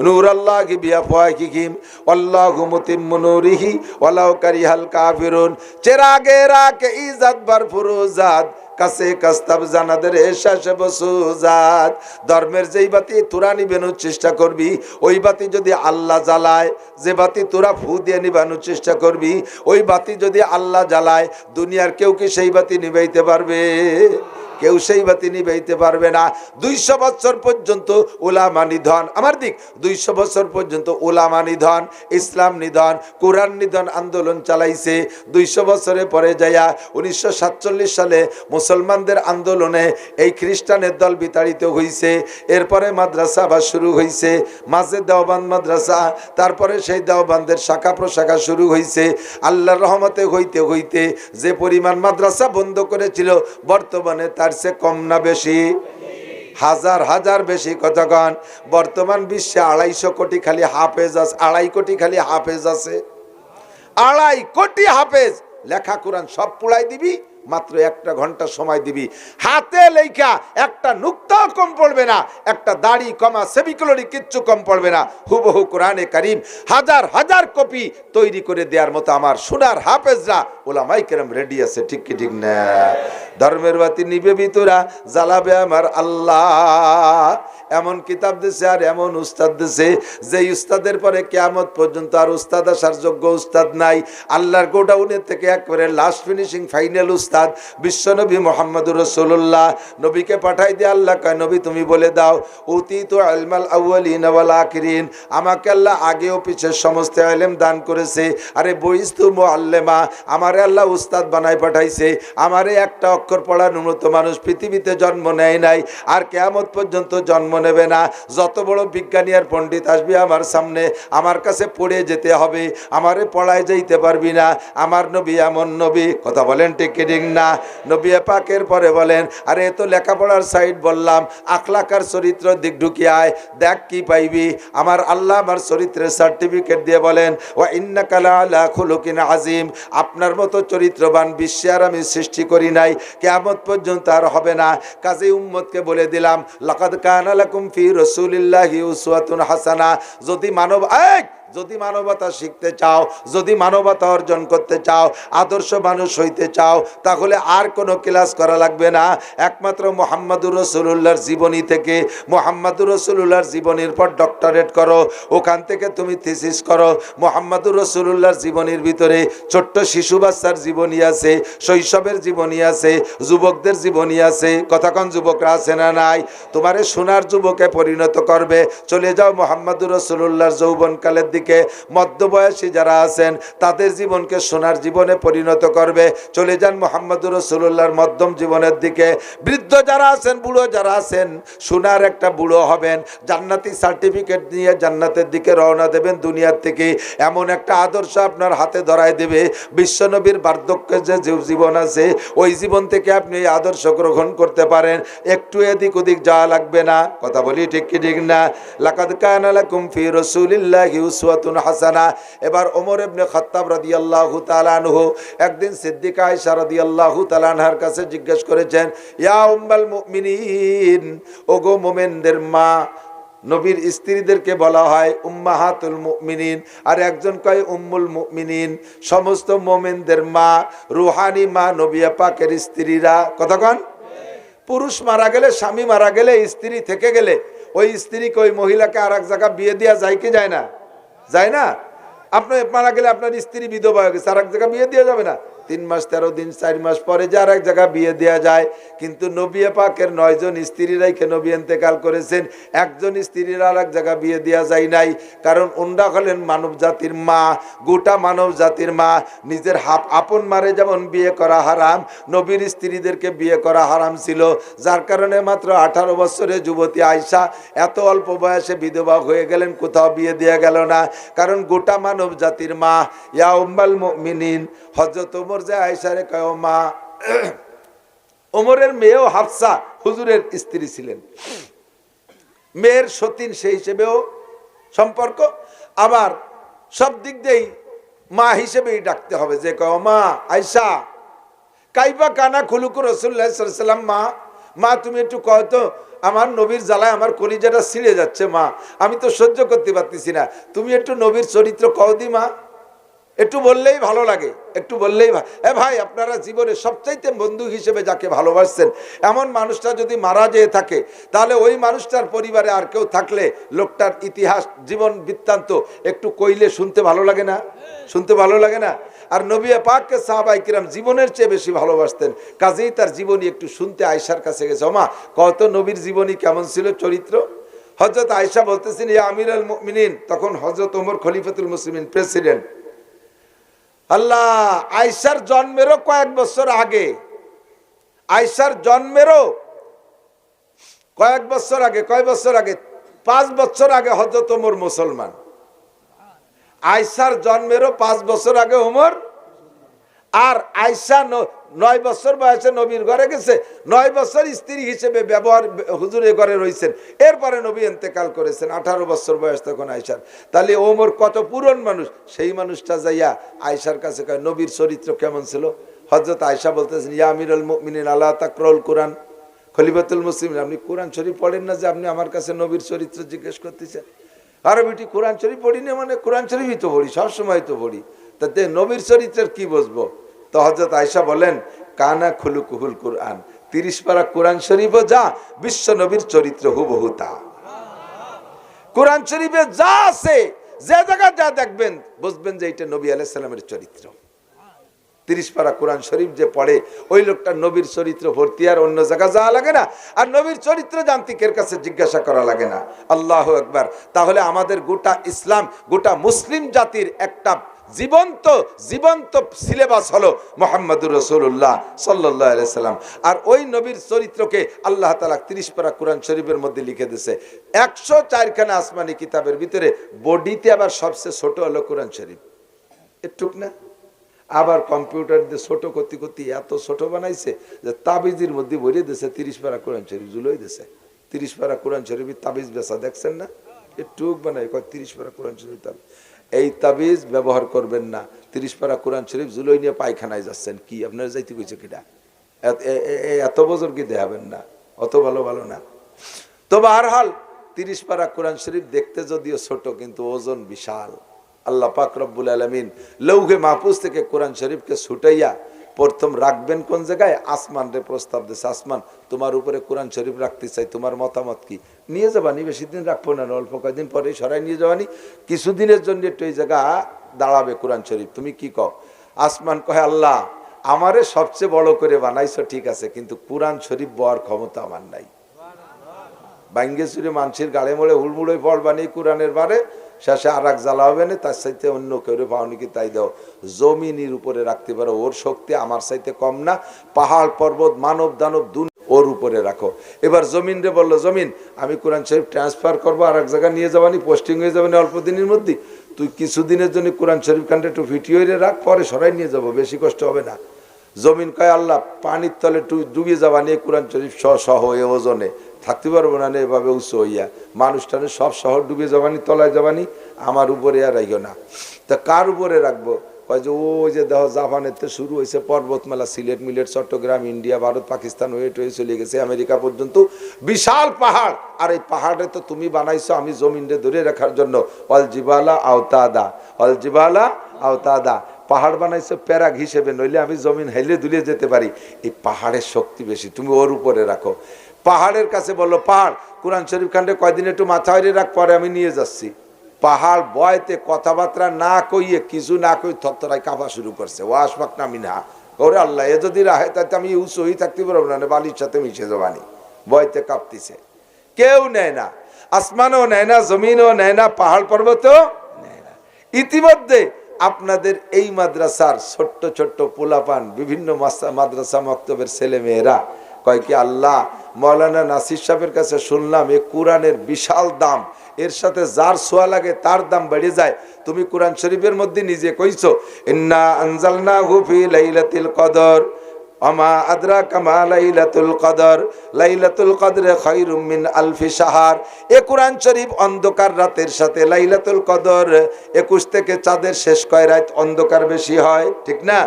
নূরাল্লাহি বিআফওয়াহিহিম ওয়াল্লাহু মুতিম্মু নূরিহি ওয়ালাউ কারিহাল কাফিরুন। চেরাগেরা কে ইজ্জত বার ফুরুজাত কাছে কাস্তাব জানাদের এশাসে বসুজাত। ধর্মের যেই বাতি তোরা নিবানোর চেষ্টা করবি, ওই বাতি যদি আল্লাহ জ্বালায়, যে বাতি তোরা ফু দিয়ে নিবানোর চেষ্টা করবি, ওই বাতি যদি আল্লাহ জ্বালায়, দুনিয়ার কেউ কি সেই বাতি নিভাইতে পারবে? কেউ সেই বাতি নিভাইতে পারবে না। 200 বছর পর্যন্ত উলামা নিধন, আমার দিক 200 বছর পর্যন্ত উলামা নিধন, ইসলাম নিধন, কোরআন নিধন আন্দোলন চালাইছে। 200 বছরে পরে যাইয়া 1947 সালে মুসলমানদের আন্দোলনে এই খ্রিস্টানের দল বিতাড়িত হইছে। এরপরে মাদ্রাসা আবার শুরু হইছে, মাঝে দেওবান্দ মাদ্রাসা, তারপরে সেই দেওবান্দের শাখা প্রশাখা শুরু হইছে। আল্লাহর রহমতে হইতে হইতে যে পরিমাণ মাদ্রাসা বন্ধ করেছিল, বর্তমানে তার সে কম না বেশি? হাজার হাজার বেশি। কতক্ষণ? বর্তমান বিশ্বে 250 কোটি খালি হাফেজ আছে, 2.5 কোটি খালি হাফেজ আছে। 2.5 কোটি হাফেজ, লেখা কোরআন সব পুড়াই দিবি, মাত্র 1 ঘন্টা সময় দিবি, হাতে লেখা একটা নুক্তাও কম পড়বে না, একটা দাড়ি কমা সেমিকোলন কিচ্ছু কম পড়বে না। হুবহু কোরআনে কারীম হাজার হাজার কপি তৈরি করে দেওয়ার মতো আমার সোনার হাফেজরা ওলামায়ে কেরাম রেডি আছে। ঠিক কি ঠিক না? ধর্মের বাতি নিবে ভিতরা, জ্বালাবে আমার আল্লাহ। এমন কিতাব দিছে আর এমন উস্তাদ দিছে, যে উস্তাদের পরে কিয়ামত পর্যন্ত আর উস্তাদ আসার যোগ্য উস্তাদ নাই। আল্লাহর গোডাউনের থেকে একবারে লাস্ট ফিনিশিং ফাইনাল উস্তাদ বিশ্বনবী মুহাম্মদুর রাসূলুল্লাহ। নবীকে পাঠাই দিয়ে আল্লাহ কয়, নবী তুমি বলে দাও, উতীতু ইলমাল আউয়ালিন ওয়াল আখিরিন, আমাকে আল্লাহ আগে ও পিছের সমস্ত ইলম দান করেছে। আরে বইস্তু মুআল্লিমা, আমারে আল্লাহ উস্তাদ বানায় পাঠাইছে। আমারে একটা অক্ষর পড়ার উন্নত মানুষ পৃথিবীতে জন্ম নেয় নাই, আর কিয়ামত পর্যন্ত জন্ম নেবে না। যত বড় বিজ্ঞানী আর পণ্ডিত আসবে আমার সামনে, আমার কাছে পড়ে যেতে হবে, আমারে পড়ায় যাইতে পারবি না। আমার নবী এমন নবী, কথা বলেন ঠিক কি ঠিক না? নবী পাকের পরে বলেন, আরে এ তো লেখাপড়ার সাইড বললাম, আখলাকার চরিত্র দিক ঢুকিয়ে আয়, দেখ কি পাইবি। আমার আল্লাহ আমার চরিত্রের সার্টিফিকেট দিয়ে বলেন, ওয়া ইন্নাকা লাআলা খুলুকিন আযীম, আপনার মতো চরিত্রবান বিশ্বে আর আমি সৃষ্টি করি নাই, কিয়ামত পর্যন্ত আর হবে না। কাজেই উম্মতকে বলে দিলাম, লাকাদ কানা লাকুম ফি রাসূলিল্লাহি উসওয়াতুন হাসানা। যদি মানব যদি মানবতা শিখতে চাও, যদি মানবতা অর্জন করতে চাও, আদর্শ মানুষ হইতে চাও, তাহলে আর কোনো ক্লাস করা লাগবে না। একমাত্র মুহাম্মাদুর রাসূলুল্লাহর জীবনী থেকে, মুহাম্মাদুর রাসূলুল্লাহর জীবনীর পর ডক্টরেট করো, ওখান থেকে তুমি থিসিস করো। মুহাম্মাদুর রাসূলুল্লাহর জীবনীর ভিতরে ছোট্ট শিশু বাচ্চার জীবনী আছে, শৈশবের জীবনী আছে, যুবকদের জীবনী আছে। কতক্ষণ যুবকরা আছে না নাই? তোমারে সোনার যুবকে পরিণত করবে। চলে যাও মুহাম্মাদুর রাসূলুল্লাহর যৌবনকালের দিকে। মধ্যবয়সী যারা আছেন তাদের জীবনকে সোনার জীবনে পরিণত করবে। চলে যান মুহাম্মাদুর রাসূলুল্লাহর মধ্যম জীবনের দিকে। বৃদ্ধ যারা আছেন, বুড়ো যারা আছেন, সোনার একটা বুড়ো হবেন, জান্নাতি সার্টিফিকেট নিয়ে জান্নাতের দিকে রওনা দেবেন দুনিয়ার থেকে। এমন একটা আদর্শ আপনার হাতে ধরায় দেবে। বিশ্বনবীর বার্ধক্যের যে জীবন আছে, ওই জীবন থেকে আপনি এই আদর্শ গ্রহণ করতে পারেন। একটু এদিক ওদিক যাওয়া লাগবে না। কথা বলি ঠিক কি ঠিক না? লাকাদ কানা লাকুম ফি রাসূলিল্লাহি উসওয়াতুন হাসানা। এবার ওমর ইবনে খাত্তাব রাদিয়াল্লাহু তাআলা আনহু একদিন সিদ্দিকা আয়েশা রাদিয়াল্লাহু তাআলা আনহার কাছে জিজ্ঞেস করেছেন, ইয়া উম্মাল মুমিনিন, ওগো মুমিনদের মা। নবীর স্ত্রীদেরকে বলা হয় উম্মাহাতুল মুমিনিন, আর একজন কয় উম্মুল মুমিনিন। সমস্ত মুমিনদের মা, রুহানি মা নবী পাকের স্ত্রীরা। কতক্ষণ? পুরুষ মারা গেলে, স্বামী মারা গেলে, স্ত্রী থেকে গেলে, ওই স্ত্রীকে, ওই মহিলাকে আর এক জায়গা বিয়ে দেওয়া যায় কি যায় না? যায় না? আপনি মারা গেলে আপনার স্ত্রী বিধবা হয়ে গেছে, আর এক জায়গা বিয়ে দেওয়া যাবে না? 3 মাস 13 দিন 4 মাস পরে যে আর এক জায়গা বিয়ে দেওয়া যায়। কিন্তু নবী পাকের 9 জন স্ত্রী রেখে নবী ইন্তেকাল করেছেন, একজন স্ত্রীর আর এক জায়গা বিয়ে দেওয়া যায় নাই। কারণ ওনরা হলেন মানব জাতির মা, গোটা মানব জাতির মা। নিজের আপন মারে যেমন বিয়ে করা হারাম, নবীর স্ত্রীদেরকে বিয়ে করা হারাম ছিল। যার কারণে মাত্র 18 বছরের যুবতী আয়েশা এত অল্প বয়সে বিধবা হয়ে গেলেন, কোথাও বিয়ে দেওয়া গেল না। কারণ গোটা মানব জাতির মা। ইয়া উম্মাল মুমিনিন, হযরত ওমর যে আয়েশারে কয় মা। ওমরের মেয়েও হাফসা হুজুরের স্ত্রী ছিলেন, মেয়ের সতীন সেই হিসেবেও সম্পর্ক। আবার সব দিক দিয়েই মা হিসেবেই ডাকতে হবে। যে কয় মা আয়েশা, কাইফা কানা খুলুকু রাসূলুল্লাহ সাল্লাল্লাহু আলাইহি ওয়াসাল্লাম, মা মা তুমি একটু কয় তো, আমার নবীর জ্বালায় আমার কলিজাটা ছিঁড়ে যাচ্ছে মা, আমি তো সহ্য করতে পারতেছি না, তুমি একটু নবীর চরিত্র কও দি মা। একটু বললেই ভালো লাগে, একটু বললেই ভাই, আপনারা জীবনে সবচাইতে বন্ধু হিসেবে যাকে ভালোবাসছেন, এমন মানুষটা যদি মারা যেয়ে থাকে, তাহলে ওই মানুষটার পরিবারে আর কেউ থাকলে লোকটার ইতিহাস, জীবন বৃত্তান্ত একটু কইলে শুনতে ভালো লাগে না? শুনতে ভালো লাগে না? আর নবী পাককে সাহাবায়ে কিরাম জীবনের চেয়ে বেশি ভালোবাসতেন, কাজেই তার জীবনী একটু শুনতে আয়েশার কাছে গেছে। মা কত নবীর জীবনী কেমন ছিল, চরিত্র। হযরত আয়েশা বলতেছেন, ইয়া আমিরুল মুমিনিন, তখন হযরত ওমর খলিফাতুল মুসলিমিন, প্রেসিডেন্ট। আল্লাহ, আয়েশার জন্মেরও কয়েক বছর আগে, আয়েশার জন্মেরও কয়েক বছর আগে, কয় বছর আগে? 5 বছর আগে হযরত ওমর মুসলমান। আয়েশার জন্মেরও 5 বছর আগে ওমর। আর আয়েশা 9 বছর বয়সে নবীর ঘরে গেছে, 9 বছর স্ত্রী হিসেবে ব্যবহার হুজুরের ঘরে রয়েছেন। এরপরে নবী ইন্তেকাল করেছেন, 18 বছর বয়স তখন আয়েশার। তাহলে ওমর কত পুরন মানুষ, সেই মানুষটা যাইয়া আয়েশার কাছে কয় নবীর চরিত্র কেমন ছিল। হযরত আয়েশা বলতেছেন, ইয়া আমিরুল মুমিনিন আলা তাকরাউল কুরআন, খলিফাতুল মুসলিমিন, আপনি কোরআন শরীফ পড়েন না যে আপনি আমার কাছে নবীর চরিত্র জিজ্ঞেস করতেছেন? আরে বেটি, কোরআন শরীফ পড়ি না মানে? কোরআন শরীফই তো পড়ি, সবসময় তো পড়ি, তাতে নবীর চরিত্রের কি বুঝবো? তো হযরত আয়েশা বলেন, কানা খুলুকুহুল কুরআন, 30 পারা কোরআন শরীফও যা, বিশ্ব নবীর চরিত্র হুবহু তা। কোরআন শরীফে যা আছে, যে জায়গা যা দেখবেন, বুঝবেন যে এটা নবী আলাইহিস সালামের চরিত্র। 30 পারা কোরআন শরীফ যে পড়ে, ওই লোকটা নবীর চরিত্র ভর্তি, আর অন্য জায়গা যাওয়া লাগে না, আর নবীর চরিত্র জান্তিকের কাছে জিজ্ঞাসা করা লাগে না। আল্লাহু আকবার। তাহলে আমাদের গোটা ইসলাম, গোটা মুসলিম জাতির একটা জীবন্ত জীবন্ত সিলেবাস হলো মুহাম্মদুর রাসূলুল্লাহ সাল্লাল্লাহু আলাইহি সাল্লাম। আর ওই নবীর চরিত্রকে আল্লাহ তাআলা 30 পারা কোরআন শরীফের মধ্যে লিখে দিয়েছে। 104 খানা আসমানি কিতাবের ভিতরে বডিতে আবার সবচেয়ে ছোট হলো কোরআন শরীফ, এটুক না? আবার কম্পিউটার দিয়ে ছোট করতে করতে এত ছোট বানাইছে যে তাবিজের মধ্যে ভরিয়ে দিয়েছে 30 পারা কোরআন শরীফ ঝুলোই দিয়েছে। 30 পারা কোরআন শরীফের তাবিজ বেচা দেখছেন না? এটুক বানাই 30 পারা কোরআন শরীফ তাবিজ। এই তাবিজ ব্যবহার করবেন না। 30 পারা কোরআন শরীফ জুলোই নিয়ে পায়খানায় যাচ্ছেন, কি আপনারা যাইতে কইছে কিনা? এত বছর কি দেখাবেন না? অত ভালো ভালো না। তো বারহাল 30 পারা কোরআন শরীফ দেখতে যদিও ছোট, কিন্তু ওজন বিশাল। আল্লাহ পাক রব্বুল আলামিন লৌহে মাহফুজ থেকে কোরআন শরীফকে ছুটাইয়া প্রথম রাখবেন কোন জায়গায়? আসমান রে প্রস্তাব দিয়েছে, আসমান তোমার উপরে কোরআন শরীফ রাখতে চাই, তোমার মতামত কি? নিয়ে যাবানি, বেশি দিন রাখবো না, অল্প কয়েকদিন পরে সরাই নিয়ে যাবানি, কিছুদিনের জন্য একটু এই জায়গা দাঁড়াবে কোরআন শরীফ, তুমি কি কও? আসমান কহে আল্লাহ আমারে সবচেয়ে বড় করে বানাইছো ঠিক আছে, কিন্তু কোরআন শরীফ বওয়ার ক্ষমতা আমার নাই। বাঙ্গে চুরে মানুষের গাড়ে মোড়ে হুড়মুড়ে ফল বানিয়ে কোরআনের বারে শেষে আর এক জ্বালা হবে না, তার সাথে অন্য কেউ পাওনি কি তাই দাও, জমিনের উপরে রাখতে পারো, ওর শক্তি আমার সাথে কম না, পাহাড় পর্বত মানব দানব দুন ওর উপরে রাখো। এবার জমিন রে বললো জমিন আমি কোরআন শরীফ ট্রান্সফার করবো, আর এক জায়গায় নিয়ে যাবানি, পোস্টিং হয়ে যাবানি অল্প দিনের মধ্যে, তুই কিছুদিনের জন্য কোরআন শরীফ খানটা একটু ভিটিও রাখ, পরে সরাই নিয়ে যাবো, বেশি কষ্ট হবে না। জমিন কয় আল্লাহ পানির তলে ডুবিয়ে যাবানি কোরআন শরীফ সহ এ ওজনে থাকতে পারবো না, এভাবে উচ্চ হইয়া মানুষটানে সব শহর ডুবে যাবানি, তলায় যাবানি, আমার উপরে আর রাখিও না। তা কার উপরে রাখবো? কয় যে ওই যে দেখো জাপানের তো শুরু হয়েছে পর্বতমালা, সিলেট মিলেট চট্টগ্রাম ইন্ডিয়া ভারত পাকিস্তান হয়ে চলে গেছে আমেরিকা পর্যন্ত, বিশাল পাহাড়, আর এই পাহাড়ে তো তুমি বানাইছো আমি জমিনরে ধরে রাখার জন্য, অল জিবালা আওতাদা, অল জিবালা আওতাদা, পাহাড় বানাইছো প্যারাগ হিসেবে, নইলে আমি জমিন হেলে দুলিয়ে যেতে পারি, এই পাহাড়ের শক্তি বেশি, তুমি ওর উপরে রাখো। পাহাড়ের কাছে বললো পাহাড় কোরআন শরীফ খানরে কয়দিন একটু মাথা হইরে রাখ, পরে আমি নিয়ে যাচ্ছি। পাহাড় বয়তে কথাবার্তা না কইয়ে কিছু না কই থরথরাই কাঁপা শুরু করছে, ও আসবাক নামি না, ওরে আল্লাহ এ যদি রাহে তাতে আমি উঁচুই থাকতে পারবো না, বালির সাথে মিশে যাবানি, বয়তে কাঁপতিছে। কেউ নেয় না, আসমানও নেয় না, জমিনও নেয় না, পাহাড় পর্বতও নেয় না। ইতিমধ্যে আপনাদের এই মাদ্রাসার ছোট্ট ছোট্ট পোলাপান, বিভিন্ন মাদ্রাসা মক্তবের ছেলে মেয়েরা কয় কি আল্লাহ মৌলানা নাসির সাহেবের কাছে শুনলাম এ কোরআনের বিশাল দাম, এর সাথে যার ছোঁয়া লাগে তার দাম বেড়ে যায়। তুমি কোরআন শরীফের মধ্যে নিজে কইছো ইন্না আনজালনাহু ফি লাইলাতিল কদর আমা আদরাকা মা লাইলাতুল কদর, লাইলাতুল কদরে খায়রুম মিন আলফি শাহর। এ কোরআন শরীফ অন্ধকার রাতের সাথে লাইলাতুল কদর 21 থেকে চাঁদের শেষ কয় রাত অন্ধকার বেশি হয়, ঠিক না?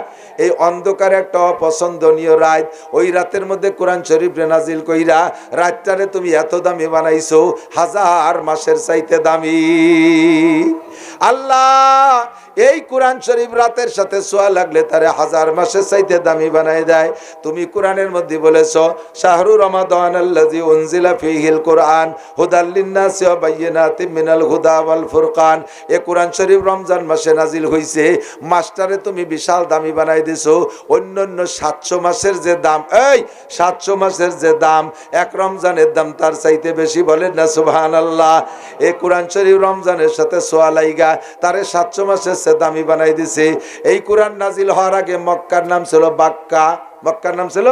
এই অন্ধকার একটা অপছন্দনীয় রাত, ওই রাতের মধ্যে কোরআন শরীফ নাজিল কইরা রাতটারে তুমি এত দামি বানাইছো, 1000 মাসের চাইতে দামি। আল্লাহ এই কোরআন শরীফ রাতের সাথে ছোঁয়া লাগলে তারে 1000 মাসের চাইতে দামি বানাই দেয়। তুমি কোরআনের মধ্যে বলেছো শাহরু রমাদান আল্লাযী উনজিলা ফীহিল কুরআন হুদাল লিন-নাসি ওয়া বায়িনাতিম মিনাল হুদা ওয়াল ফুরকান। এ কোরআন শরীফ রমজান মাসে নাজিল হইছে, মাসটারে তুমি বিশাল দামি বানাই দিছো। অন্যান্য 700 মাসের যে দাম, এই 700 মাসের যে দাম, এক রমজানের দাম তার চাইতে বেশি, বলেন না সুবহানাল্লাহ। এ কোরআন শরীফ রমজানের সাথে ছোঁয়া লাইগা তারে 700 মাসের চেয়ে দামি বানাই দিছে। এই কোরআন নাজিল হওয়ার আগে মক্কার নাম ছিল বাক্কা, মক্কার নাম ছিল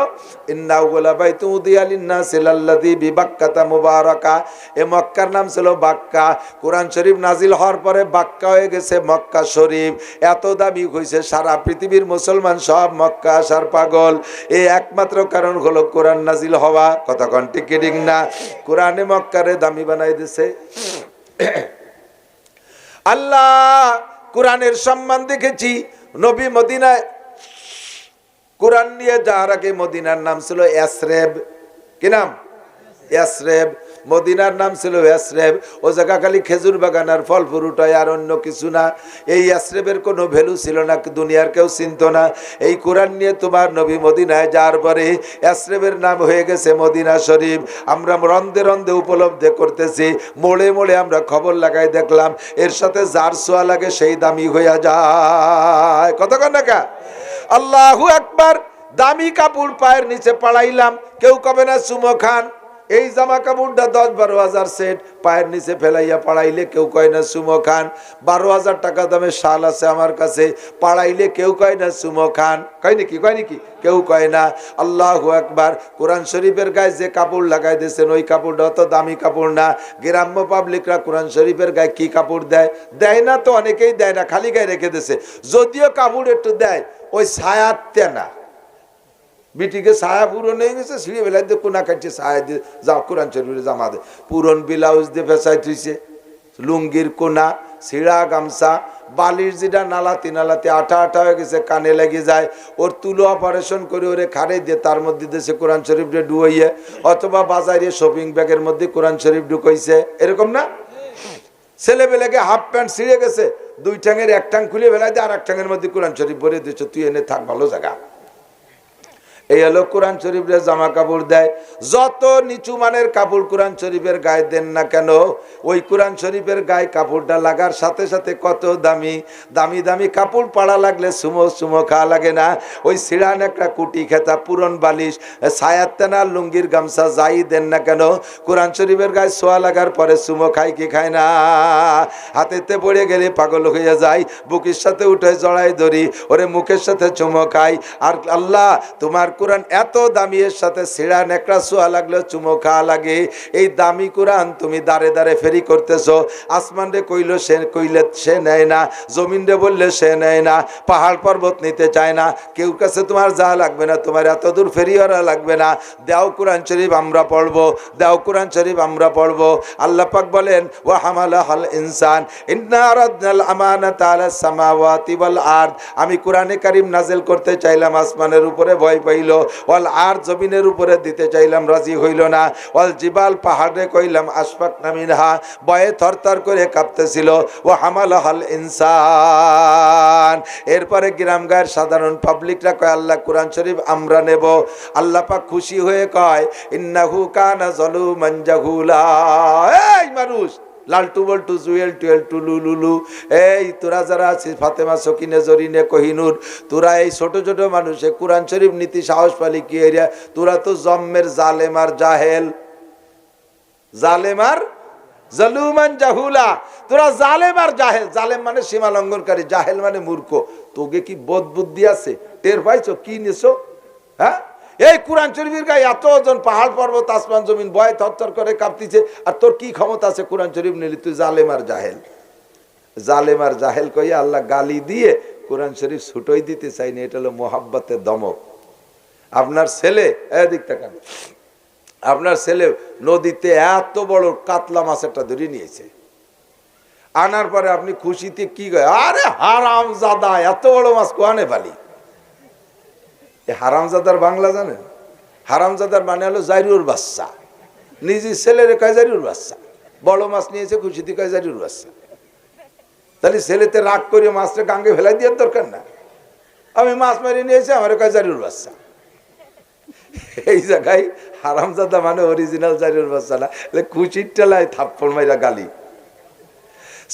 ইন্নাউলা বাইতু উদিয়া লিন-নাসি লাল্লাযী বিবাক্কাতা মুবারাকা। এ মক্কার নাম ছিল বাক্কা। কোরআন শরীফ নাজিল হওয়ার পরে বাক্কা হয়ে গেছে মক্কা শরীফ। এত দামি হইছে সারা পৃথিবীর মুসলমান সব মক্কা আসার পাগল। এই একমাত্র কারণ হলো কোরআন নাজিল হওয়া। কথা কোন ঠিক ঠিক না? কোরআনে মক্কারে দামি বানাই দিছে। আল্লাহ কোরআনের সম্মান দেখেছি। নবী মদিনায় কোরআন নিয়ে যাওয়ার আগে মদিনার নাম ছিল ইয়াসরেব। কি নাম? ইয়াসরেব। মদিনার নাম ছিল ইয়াসরেব। ও জায়গা খালি খেজুর বাগান আর ফল ফ্রুট হয়, আর অন্য কিছু না। এই ইয়াসরেবের কোনো ভ্যালু ছিল না, দুনিয়ার কেউ চিনত না। এই কোরআন নিয়ে তোমার নবী মদিনায় যাওয়ার পরে ইয়াসরেবের নাম হয়ে গেছে মদিনা শরীফ। আমরা রন্দে রন্দে উপলব্ধি করতেছি, মোড়ে মোড়ে আমরা খবর লাগাই দেখলাম এর সাথে যার ছোঁয়া লাগে সেই দামি হইয়া যায়। কতক্ষণ টাকা? আল্লাহু আকবার। দামি কাপড় পায়ের নিচে পাড়াইলাম, কেউ কবে না চুমো খান। এই জামা কাপড়টা 10-12 হাজার সেট পায়ের নিচে ফেলাইয়া পাড়াইলে কেউ কয় না চুমো খান। 12,000 টাকা দামের শাল আছে আমার কাছে, পাড়াইলে কেউ কয় না চুমো খান। কয় নাকি? কয় নাকি? কেউ কয় না। আল্লাহু আকবার। কোরআন শরীফের গায়ে যে কাপড় লাগাই দিয়েছেন ওই কাপড়টা অত দামি কাপড় না। গ্রাম্য পাবলিকরা কোরআন শরীফের গায়ে কি কাপড় দেয়? দেয় না তো, অনেকেই দেয় না, খালি গায়ে রেখে দিয়েছে। যদিও কাপড় একটু দেয়, ওই ছায়াতে না। বিটিকে ছায়া পুরন হয়ে গেছে, ছিঁড়ে বেলায় দিয়ে কোনা কাটছে, ছায়া দিয়ে যাও কোরআন শরীফের জামা দে, পুরন ব্লাউজ দিয়ে ফেসাই থুইছে, লুঙ্গির কোনা, ছিঁড়া গামছা, বালির যেটা নালাতি নালাতি আঠা আঠা হয়ে গেছে, কানে লেগে যায়, ওর তুলো অপারেশন করে ওরে খাড়ে দিয়ে তার মধ্যে দেশে কোরআন শরীফটা ডুবাইয়ে, অথবা বাজারে শপিং ব্যাগের মধ্যে কোরআন শরীফ ঢুকাইছে, এরকম না? ছেলেবেলেকে হাফ প্যান্ট ছিঁড়ে গেছে, দুই ঠ্যাঙের এক ঠ্যাং খুলে ফেলাই দিয়ে আর এক ঠ্যাঙের মধ্যে কোরআন শরীফ ভরে দিচ্ছ, তুই এনে থাক ভালো জায়গা। এই হলো কোরআন শরীফের জামা কাপড় দেয়। যত নিচু মানের কাপড় কোরআন শরীফের গায়ে দেন না কেন, ওই কোরআন শরীফের গায়ে কাপড়টা লাগার সাথে সাথে কত দামি দামি দামি কাপড় পাড়া লাগলে সুমো সুমো খাওয়া লাগে না। ওই সিরান একটা কুটি খেতা পুরন বালিশ ছায়াতেনা লুঙ্গির গামছা যাই দেন না কেন, কোরআন শরীফের গায়ে সোয়া লাগার পরে সুমো খায় কি খায় না? হাতেতে পড়ে গেলে পাগল হয়ে যায়, বুকের সাথে উঠে জড়াই ধরি, ওরে মুখের সাথে চুমো খাই। আর আল্লাহ তোমার কোরআন এত দামি, এর সাথে ছিঁড়া নেকড়া সোয়া লাগলে চুমো খাওয়া লাগে। এই দামি কোরআন তুমি দাঁড়ে দাঁড়ে ফেরি করতেছো। আসমান রে কইলে সে নেয় না, জমিন রে বললে সে নেয় না, পাহাড় পর্বত নিতে চায় না, কেউ কাছে তোমার যা লাগবে না, তোমার এত দূর ফেরিওয়ালা লাগবে না। দেও কোরআন শরীফ আমরা পড়বো, দেও কোরআন শরীফ আমরা পড়বো। আল্লাহ পাক বলেন ওয়া হামালাহাল ইনসান ইন্না আরাদনাল আমানাতা আলাস সামাওয়াতি ওয়াল আরদ। আমি কোরআনে কারীম নাজিল করতে চাইলাম, আসমানের উপরে ভয় পাইল, ওয়াল আর জমিনের উপরে দিতে চাইলাম, রাজি হইল না। ওয়াল জিবাল পাহাড়ে কইলাম আশফাকনা মিনহা, ভয়ে থরথর করে কাঁপতেছিল। ও হামালাহাল ইনসান। এরপরে গ্রাম গায়ের সাধারণ পাবলিকরা কয় আল্লাহ কোরআন শরীফ আমরা নেব। আল্লাহ পাক খুশি হয়ে কয় ইন্নাহু কানা যালুমান জাহুলা। এই মানুষ লালটু বল্টু জুয়েল টুয়েল টুলু লুলু, এই তোরা যারা আছিস ফাতেমা সকিনে জরিনে কহিনুর, তোরা এই ছোট ছোট মানুষে কোরআন শরীফ নীতি সাহস পালি কি এরিয়া? তোরা তো জম্মের জালেমার জাহেল, জালেমার জালুমান জাহুলা। তোরা জালেম আর জাহেল। জালেম মানে সীমা লঙ্ঘনকারী, জাহেল মানে মূর্খ। তোকে কি বোধ বুদ্ধি আছে? টের পাইছো কি নিছো? হ্যাঁ, এই কোরআন শরীফের গায়ে এত ওজন, পাহাড় পর্বত আসমান জমিন ভয় থরথর করে কাঁপতিছে, আর তোর কি ক্ষমতা আছে কোরআন শরীফ নিলি? তুই জালেম আর জাহেল। জালেম আর জাহেল কইয়া আল্লাহ গালি দিয়ে কোরআন শরীফ ছুটোই দিতে চাইনি। এটা হলো মোহাব্বতের দমক। আপনার ছেলে এদিক তাকান, আপনার ছেলে নদীতে এত বড় কাতলা মাছ একটা ধরে নিয়েছে, আনার পরে আপনি খুশিতে কি কয়, আরে হারামজাদা এত বড় মাছ কোয়ানে পালি। হারামজাদার বাংলা জানেন? হারামজাদার মানে হলো জাইরুর বাচ্চা। নিজের ছেলের কয় জাইরুর বাচ্চা, বড় মাছ নিয়েছে খুশিতে কয় জাইরুর বাচ্চা। তাহলে ছেলেতে রাগ করে মাছটা গাঙ্গে ফেলাই দেওয়ার দরকার না। আমি মাছ মারি নিয়েছি, আমার কয় জাইরুর বাচ্চা। এই জায়গায় হারামজাদা মানে অরিজিনাল জাইরুর বাচ্চা না, খুশির টেলায় থাপ্পড় মাইরা গালি।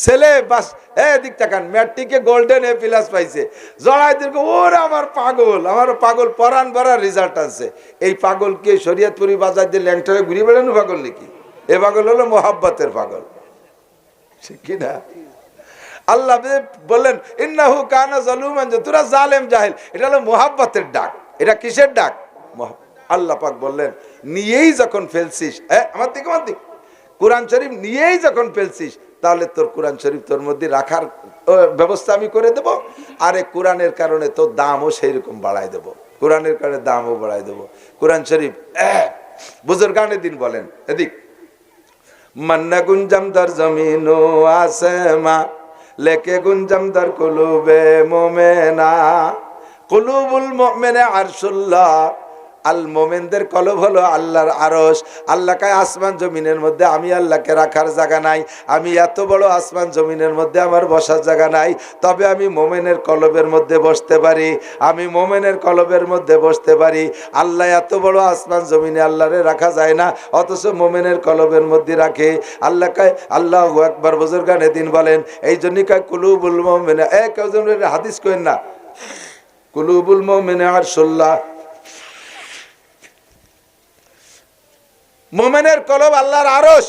ছেলে বাস এদিক তাকান, ম্যাট্রিকে গোল্ডেন এ প্লাস পাইছে, জড়াই দীর্ঘ ওরা আমার পাগল, আমার পাগল পরান ভরা রেজাল্ট আছে। এই পাগলকে শরীয়তপুরি বাজার দিয়ে ল্যাংটারে ঘুরে বেড়ানো পাগল নাকি? এ পাগল হলো মোহাব্বতের পাগল, কি না? আল্লাহ বললেন ইন্নাহু কানা যালুমান, তোরা জালেম জাহেল। এটা হলো মোহাব্বতের ডাক। এটা কিসের ডাক? আল্লাহ পাক বললেন নিয়েই যখন ফেলছিস, আমার দিক কোরআন শরীফ নিয়েই যখন ফেলছিস, তাহলে তোর কোরআন শরীফ তোর মধ্যে রাখার ব্যবস্থা আমি করে দেব। আরে কোরআনের কারণে তোর দামও সেই রকম বাড়াই দেব, কোরআনের কারণে দামও বাড়াই দেব। কোরআন শরীফ বুজুর্গানে দিন বলেন, এদিক মান্না গুঞ্জাম দর জমিন আসমা লেকে গুঞ্জাম দর কুলুবে মোমেনা, কুলুবুল মোমেনে আরশুল্লাহ। আল মোমেনদের কলব হলো আল্লাহর আরশ। আল্লাহ কায় আসমান জমিনের মধ্যে আমি আল্লাহকে রাখার জায়গা নাই, আমি এত বড় আসমান জমিনের মধ্যে আমার বসার জায়গা নাই, তবে আমি মোমেনের কলবের মধ্যে বসতে পারি, আমি মোমেনের কলবের মধ্যে বসতে পারি। আল্লাহ এত বড় আসমান জমিনে আল্লাহরে রাখা যায় না, অথচ মোমেনের কলবের মধ্যে রাখে। আল্লাহ কায় আল্লাহু আকবার বুজুর্গানে দিন বলেন। এই জন্যই কায় কুলুবুল মোমেনে, কেউ যেন হাদিস কইেন না, কুলুবুল মোমেনে আরশুল্লাহ। মোমেনের কলব আল্লাহর আরশ।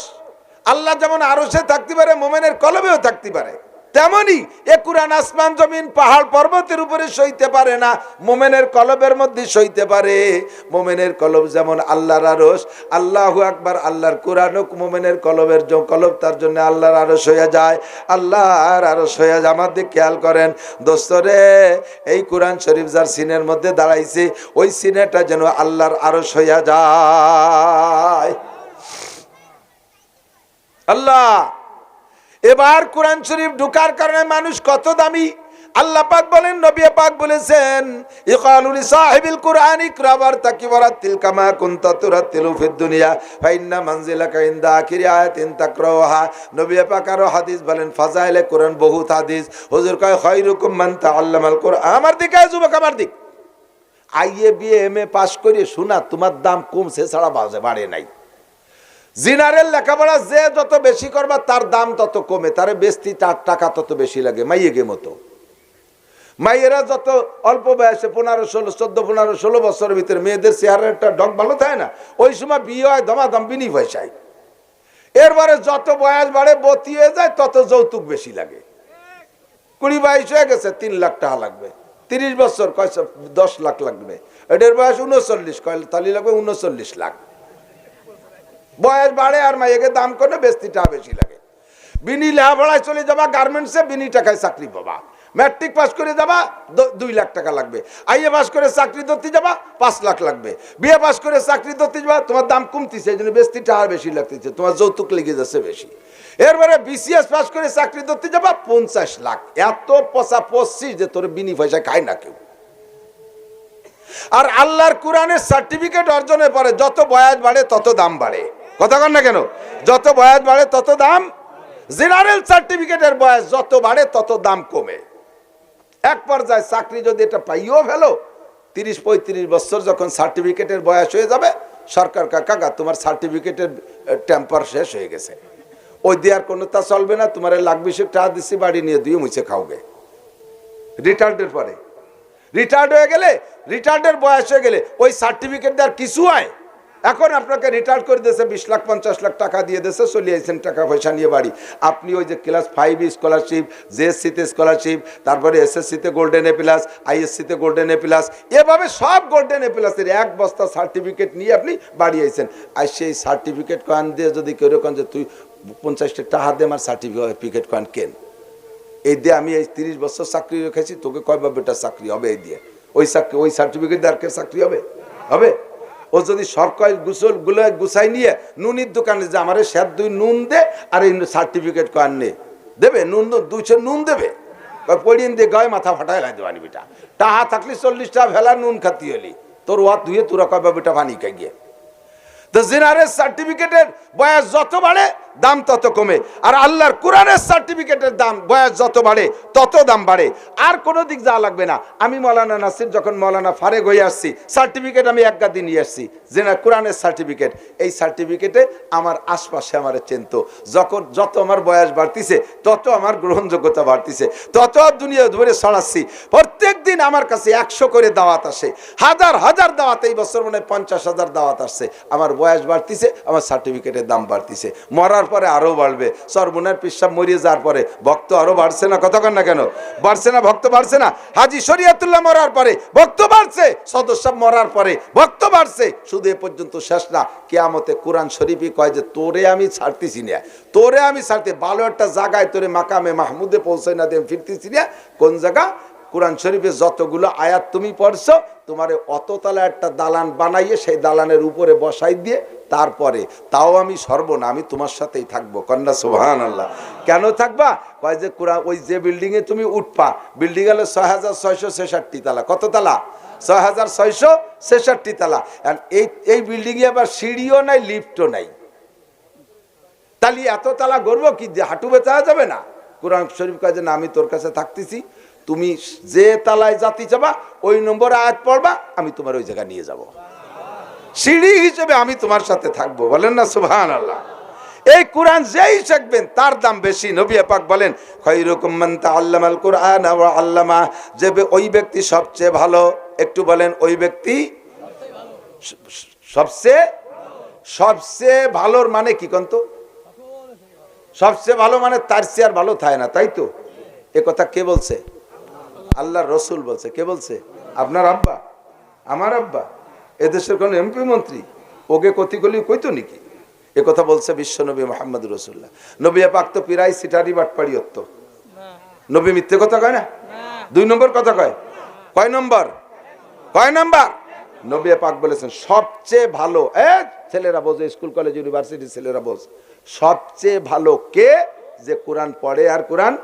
আল্লাহ যেমন আরশে থাকতে পারে, মোমেনের কলবেও থাকতে পারে, তেমনি এ কুরআন আসমান জমিন পাহাড় পর্বতের উপরে সইতে পারে না, মোমেনের কলবের মধ্যে সইতে পারে। মোমেনের কলব যেমন আল্লাহর আরশ, আল্লাহু আকবার, আল্লাহর কোরআন মোমেনের কলবের কলব, তার জন্য আল্লাহর আরশ হয়ে যায়, আল্লাহর আরশ হয়ে যায়। আমার দিকে খেয়াল করেন দোস্তরে, এই কোরআন শরীফ যার সিনের মধ্যে দাঁড়াইছে, ওই সিনেটা যেন আল্লাহর আরশ হইয়া যায়। আল্লাহ এবার কোরআন শরীফ ঢুকার কারণে মানুষ কত দামি। আল্লাহ পাক বলেন, নবী পাক বলেছেন, ইকালু লিসাহিবিল কুরআন ইকরা ওয়ারতাকি ওয়ারাতিল কামা কুনতা তুরাতিলু ফিদ দুনিয়া ফাইন্না মানজিলাকা ইনদা আখিরি আয়াতিন তাকরাউহা। নবী পাক আরো হাদিস বলেন, ফাজাইলে কোরআন বহুত হাদিস। হুজুর কয় খায়রুকুম মান তাআল্লামাল কুরআন। আমার দিকে যুবক, আমার দিক, আইএ বিএ এমএ পাস করে শোনা তোমার দাম কমছে ছাড়া বাড়ে নাই। জিনারের লেখাপড়া যে যত বেশি করবা তার দাম তত কমে, তারে বেশি তার টাকা তত বেশি লাগে। মাইয়েকে মতো মাইয়েরা যত অল্প বয়সে 15-16, 14-15-16 বছরের ভিতরে মেয়েদের চেহারার একটা ডগ ভালো থাকে না, ওই সময় বিয়ে হয় দমাদম বিনি পয়সায়। এরপরে যত বয়স বাড়ে বতি হয়ে যায় তত যৌতুক বেশি লাগে। 20-22 হয়ে গেছে 3 লাখ টাকা লাগবে, 30 বছর কয় 10 লাখ লাগবে, এটার বয়স 39 কয় তালি লাগবে 39 লাখ। বয়স বাড়ে আর মাইয়েকে দাম করে বেশি টাকা বেশি লাগে। বিনি লেখাপড়ায় চলে যাবা গার্মেন্টসে, বিনি টাকায় চাকরি পাবা। ম্যাট্রিক পাস করে যাবা 2 লাখ টাকা লাগবে। আইএ পাস করে চাকরি ধরতে যাবা 5 লাখ লাগবে। বিএ পাস করে চাকরি ধরতে যাবা, তোমার দাম কমতিছে, এই জন্য বেশি টাকা বেশি লাগতেছে, তোমার যৌতুক লেগে যাচ্ছে বেশি। এরপরে বিসিএস পাস করে চাকরি ধরতে যাবা 50 লাখ। এত পচা পচছিস যে তোর বিনি পয়সা খায় না কেউ। আর আল্লাহর কোরআনের সার্টিফিকেট অর্জনের পরে যত বয়স বাড়ে তত দাম বাড়ে। কথা কন না কেন? যত বয়স বাড়ে তত দাম। জেনারেল সার্টিফিকেটের বয়স যত বাড়ে তত দাম কমে। এক পর্যায়ে চাকরি যদি এটা পাইও ফেলো, 30-35 বছর যখন সার্টিফিকেটের বয়স হয়ে যাবে, সরকার কাকা তোমার সার্টিফিকেটের টেম্পার শেষ হয়ে গেছে, ওই দেওয়ার কোনো তা চলবে না, তোমার লাখ 20 টাকা দিচ্ছি, বাড়ি নিয়ে দিয়ে মুছে খাওগে। রিটায়ার্ডের পরে, রিটায়ার্ড হয়ে গেলে, রিটায়ার্ডের বয়স হয়ে গেলে ওই সার্টিফিকেট দেওয়ার কিছু হয়। এখন আপনাকে রিটায়ার করে দিয়েছে, 20 লাখ 50 লাখ টাকা দিয়ে দিয়েছে, চলে আসছেন টাকা পয়সা নিয়ে বাড়ি। আপনি ওই যে ক্লাস 5 স্কলারশিপ, জেএসসিতে স্কলারশিপ, তারপরে এসএসসিতে গোল্ডেন এ প্লাস, আইএসসিতে গোল্ডেন এ প্লাস, এভাবে সব গোল্ডেন এ প্লাসের 1 বস্তা সার্টিফিকেট নিয়ে আপনি বাড়ি আইছেন। আর সেই সার্টিফিকেট কয়েন দিয়ে যদি কেউ রকম যে তুই 50 টাকা দিয়ে আমার সার্টিফিকেট কয়েন কেন, এই দিয়ে আমি এই 30 বছর চাকরি রেখেছি, তোকে কয়বার বেটা চাকরি হবে এই দিয়ে? ওই সার্টিফিকেট দিয়ে আর কে চাকরি হবে? হবে? ও যদি সরকার গুলো গুছাই নিয়ে নুনির দোকানে যে আমার স্যার 2 নুন দে আর এই সার্টিফিকেট কয়েন নে দেবে, নুন 200 নুন দেবে, পড়িয়ে দিয়ে গায়ে মাথা ফাটাই লাই দেবানি বেটা। টাহা থাকলে 40 টাকা ভেলা নুন খাতি হলি, তোর ওয়াত ধুয়ে তোরা কয়বার বেটা পানি খাই গিয়ে। তো জেনারেল সার্টিফিকেটের বয়স যত বাড়ে দাম তত কমে, আর আল্লাহর কোরআনের সার্টিফিকেটের দাম বয়স যত বাড়ে তত দাম বাড়ে। আর কোনো দিক যাওয়া লাগবে না। আমি মৌলানা নাসির যখন মৌলানা ফারেক হয়ে আসছি, সার্টিফিকেট আমি 1 গাদি নিয়ে আসছি, জেনা কোরআনের সার্টিফিকেট। এই সার্টিফিকেটে আমার আশপাশে আমার চিনত, যত আমার বয়স বাড়তিছে তত আমার গ্রহণযোগ্যতা বাড়তিছে, তত দুনিয়া ধরে ছড়াচ্ছি। প্রত্যেক দিন আমার কাছে 100 করে দাওয়াত আসে, হাজার হাজার দাওয়াত। এই বছর মনে হয় 50,000 দাওয়াত আসছে। আমার বয়স বাড়তিছে, আমার সার্টিফিকেটের দাম বাড়তিছে। মরার পরে আরো বাড়বে। সরমুনার পিসাব মরিয়ে যাওয়ার পরে ভক্ত আরো বাড়ছে না? কতক্ষণ না কেন বাড়ছে না? ভক্ত বাড়ছে না? হাজী শরীয়তুল্লাহ মরার পরে ভক্ত বাড়ছে, সদস্য মরার পরে ভক্ত বাড়ছে। শুধু এ পর্যন্ত শেষ না, কিয়ামতে কোরআন শরীফই কয় যে তোরে আমি ছাড়তেছি না, তোরে আমি ছাড়তে ভালো একটা জায়গায় তোরে মাকামে মাহমুদে পৌঁছাই না দিয়ে ফিরতেছি না। কোন জায়গা? কোরআন শরীফে যতগুলো আয়াত তুমি পড়ছো, তোমারে অততলা একটা দালান বানাইয়ে সেই দালানের উপরে বসাই দিয়ে তারপরে তাও আমি সর্বনা আমি তোমার সাথেই থাকবো। কন্যা সুবহানাল্লাহ। কেন থাকবা? কয় যে কোরআন ওই যে বিল্ডিং এ তুমি উঠবা, বিল্ডিং হলো 6666 তালা। কত তালা? 6666 তালা। এই বিল্ডিং এ আবার সিঁড়িও নাই, লিফটও নাই। তাহলে এত তালা গড়বো কি? হাঁটু বেচা যাবে না? কোরআন শরীফ কয় যে না, আমি তোর কাছে থাকতেছি, তুমি যে তালায় জাতি চাবা ওই নম্বর আয়াত পড়বা, আমি তোমার ওই জায়গা নিয়ে যাব, সিঁড়ি হিসেবে আমি তোমার সাথে থাকবো। বলেন না সুবহানাল্লাহ। এই কোরআন যেই শিখবেন তার দাম বেশি। নবী পাক বলেন, খায়রুকুম মান তাআল্লামাল কুরআন ওয়া আল্লামা, যে ওই ব্যক্তি সবচেয়ে ভালো। একটু বলেন, ওই ব্যক্তি সবচেয়ে ভালোর মানে কি? কোন তো সবচেয়ে ভালো মানে তার চেয়ে আর ভালো থাকে না, তাই তো? এ কথা কে বলছে? আল্লাহর রাসূল বলছে। কে বলছে? আপনার আব্বা, আমার আব্বা, এদেশের কোন এমপি মন্ত্রী ওকে কতিগুলি কইতো নাকি? এ কথা বলছে বিশ্ব নবী মুহাম্মদ রাসূলুল্লাহ। নবী পাক তো পিরাই সিটারি বাটপাড়ি হতো। নবী মিথ্যে কথা কয় না? 2 নম্বর কথা কয়? কয় নম্বর? কয় নম্বর? নবী পাক বলেছেন সবচেয়ে ভালো, ছেলেরা বোঝে, স্কুল কলেজ ইউনিভার্সিটি ছেলেরা বোঝ, সবচেয়ে ভালো কে? যে কোরআন পড়ে আর কোরআন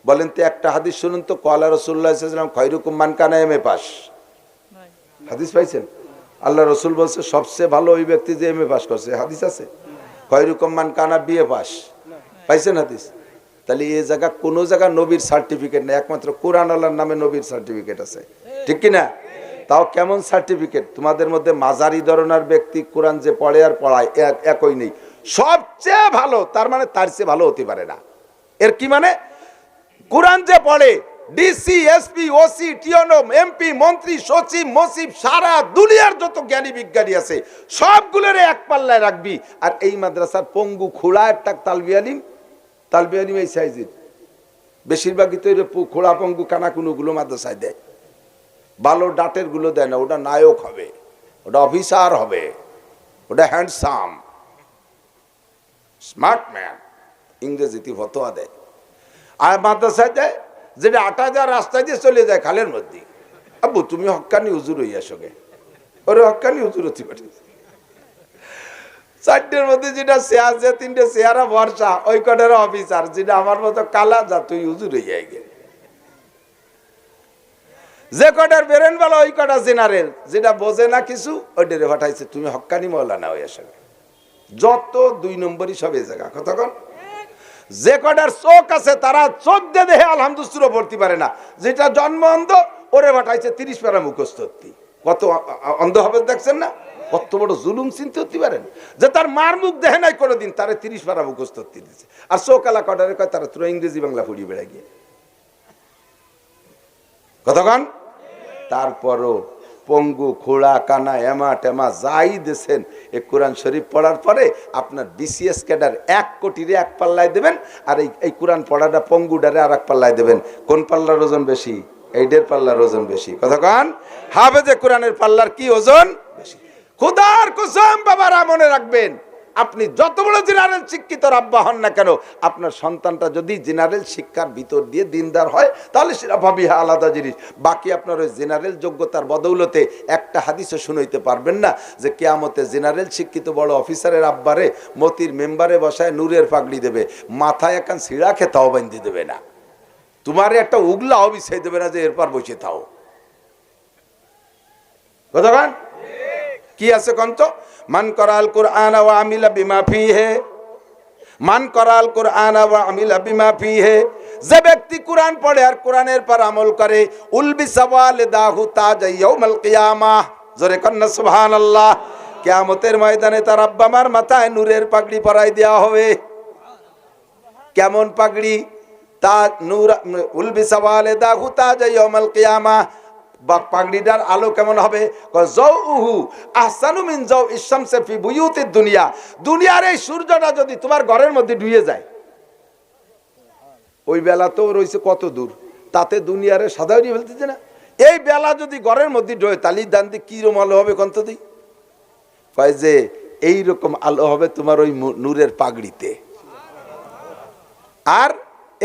বলেন তো একটা হাদিস শুনুন তো, ক্বালা রাসূলুল্লাহ সাল্লাল্লাহু আলাইহি ওয়াসাল্লাম খায়রুকুম মান কানা এমএ পাস। হাদিস পাইছেন? আল্লাহ রসুল বলছে সবচেয়ে ভালো ওই ব্যক্তি যে এমএ পাস করছে। হাদিস আছে? খায়রুকুম মান কানা বিএ পাস। পাইছেন হাদিস? তাহলে এই জায়গা কোন জায়গা নবীর সার্টিফিকেট নেই, একমাত্র কোরআন আল্লাহর নামে নবীর সার্টিফিকেট আছে, ঠিক কি না? তাও কেমন সার্টিফিকেট? তোমাদের মধ্যে মাঝারি ধরনের ব্যক্তি কোরআন যে পড়ে আর পড়ায় একই নেই। সবচেয়ে ভালো তার মানে তার চেয়ে ভালো হতে পারে না। এর কি মানে? কোরআন যে পড়ে ডিসি, এসপি, ওসি, টিওনম, এমপি, মন্ত্রী, সচিব, মসিব, সারা দুনিয়ার যত জ্ঞানী বিজ্ঞানী আছে সবগুলোর এক পাল্লায় রাখবি। আর এই মাদ্রাসার পঙ্গু খোড়া একটা তালবি আলিম এই সাইজের, বেশিরভাগই তো খোড়া পঙ্গু কানাকুনুগুলো মাদ্রাসায় দেয়, ভালো ডাটের গুলো দেয় না। ওটা নায়ক হবে, ওটা অফিসার হবে, ওটা হ্যান্ডসাম স্মার্ট ম্যান, ইংরেজিতে ফতোয়া দেয়। আর মাদ্রাসায় দেয় যেটা ৮,০০০ রাস্তায় দিয়ে চলে যায় খালের মধ্যে। আব্বু তুমি হক্কানি হুজুর হইয়া সঙ্গে, ওরে হক্কানি হুজুর হতে পারে। ৪টের মধ্যে যেটা শেয়ার, যে ৩টে চেহারা ভরসা, ওই কটার অফিসার। যেটা আমার মতো কালা, যা তুই হুজুর হইয়া গে। যে কটার বেরেন ভালো ওই কটা জেনারেল, যেটা বোঝে না কিছু ওইটারে পাঠাইছে তুমি হক্কানি মৌলানা হইয়া সঙ্গে। যত ২ নম্বরই সব এই জায়গা। কতক্ষণ? যে কটার চোখ আছে তারা চোখ দিয়ে দেখে আলহামদুলিল্লাহ পড়তে পারে না। যেটা জন্ম অন্ধ ওরে পাঠাইছে ৩০ পারা মুখস্থ। কত অন্ধ হবে দেখছেন না? কত বড় জুলুম চিনতে হতে পারেন? যে তার মার মুখ দেখে নাই কোনোদিন, তারে 30 পারা মুখস্থ দিচ্ছে। আর চোখালা কটারে কয় তারা তোরা ইংরেজি বাংলা পড়িয়ে বেড়া গিয়ে। কতক্ষণ? তারপরও পঙ্গু, খোড়া, কানা, এমা টেমা যাই দিয়েছেন, এ কোরআন শরীফ পড়ার পরে আপনার বিসিএস ক্যাডার ১ কোটিরে এক পাল্লায় দেবেন, আর এই কোরআন পড়াটা পঙ্গুডারে আর এক পাল্লায় দেবেন। কোন পাল্লার ওজন বেশি? এইডের পাল্লার ওজন বেশি। কতক্ষণ? হাফেজে কোরআনের পাল্লার কি ওজন বেশি? খুদার কসম বাবারা মনে রাখবেন, আপনি যত বড় জেনারেল শিক্ষিত আব্বা হন না কেন, আপনার সন্তানটা যদি জেনারেল শিক্ষার ভিতর দিয়ে দিনদার হয় তাহলে সেটা ভাবিহা আলাদা জিনিস। বাকি আপনার ওই জেনারেল যোগ্যতার বদৌলতে একটা হাদিসও শুনাইতে পারবেন না যে কিয়ামতে জেনারেল শিক্ষিত বড় অফিসারের আব্বারে মতির মেম্বারে বসায় নূরের পাগড়ি দেবে, মাথায় একান সিঁড়া খেতাও বান্ধি দেবে না, তোমারে একটা উগলাও বিছাই দেবে না যে এরপর বসে থাও। বুঝলেন কি আছে কন্ত? মান করাল কুরআন ওয়া আমিলা বিমা ফিহি, মান করাল কুরআন ওয়া আমিলা বিমা ফিহি, যে ব্যক্তি কোরআন পড়ে আর কোরআনের পর আমল করে, উলবিসা ওয়ালিদাহু তাজ ইয়াউমাল কিয়ামাহ, জোরে কন্না সুবহানাল্লাহ। কিয়ামতের ময়দানে তার আব্বা মার মাথায় নূরের পাগড়ি পরাই দেওয়া হবে। কেমন পাগড়ি? তা নূর, উলবিসা ওয়ালিদাহু তাজ ইয়াউমাল কিয়ামাহ, পাগড়িটার আলো কেমন হবে? যাউহু আহসানু মিন যাউইশ শামসি ফি বুয়ুতিদ দুনিয়া, দুনিয়ার এই সূর্যটা যদি তোমার ঘরের মধ্যে ডুবে যায়, ওই বেলা তো রয়েছে কত দূর, তাতে দুনিয়ারে সাদা হয়ে ফেলতেছে না। এই বেলা যদি ঘরের মধ্যে ডোয় তালি দান দিয়ে কিরকম আলো হবে কন্ত দিই? কয় যে এইরকম আলো হবে তোমার ওই নূরের পাগড়িতে। আর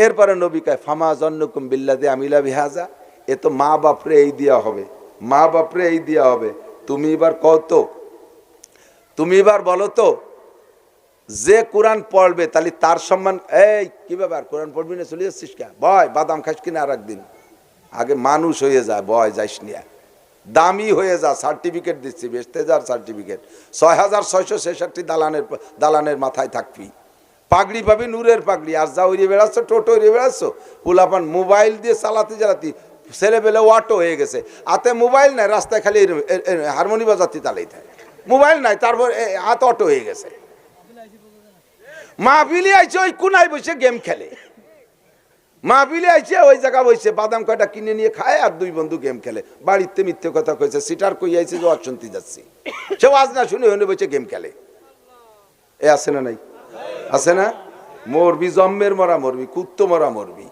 এরপরে নবী কয় ফামা জন্নুকুম বিল্লাযী আমিলা বিহাজা, এ তো মা বাপরে এই দেওয়া হবে, মা বাপরে এই দেওয়া হবে। তুমি এবার কত, তুমি এবার বলো তো, যে কোরআন পড়বে তাহলে তার সম্মান। এই কি ব্যাপার, কোরআন পড়বি না চলে যাচ্ছিস কে? বয়, বাদাম খাস কিনা আর একদিন, আগে মানুষ হয়ে যায়, বয় যাইস নিয়া, দামি হয়ে যা, সার্টিফিকেট দিচ্ছি, বেচতে যার সার্টিফিকেট ৬৬৬৬ দালানের মাথায় থাকবি, পাগড়ি পাবি নূরের পাগড়ি। আর যা উড়িয়ে বেড়াচ্ছ, টোটো উড়িয়ে বেড়াচ্ছ, পোলাপান মোবাইল দিয়ে চালাতে ছেলে পেলে অটো হয়ে গেছে, হাতে মোবাইল নাই, রাস্তায় খালি হারমোনি বাজাতে তালেই থাকে, মোবাইল নাই, তারপর হাত অটো হয়ে গেছে। মাহফিলে আইছে ওই কোনায় বসে গেম খেলে, মাহফিলে আইছে ওই জায়গা বসে বাদাম কয়টা কিনে নিয়ে খায় আর 2 বন্ধু গেম খেলে। বাড়িতে মিথ্যে কথা কইছে, সিটার কই আইছে যে ওয়াজ শুনতে যাচ্ছি, সে ওয়াজ না শুনে হনে বসে গেম খেলে। এ আছে না নাই? আছে না? মরবি, জম্মের মরা মরবি, কুত্তো মরা মরবি।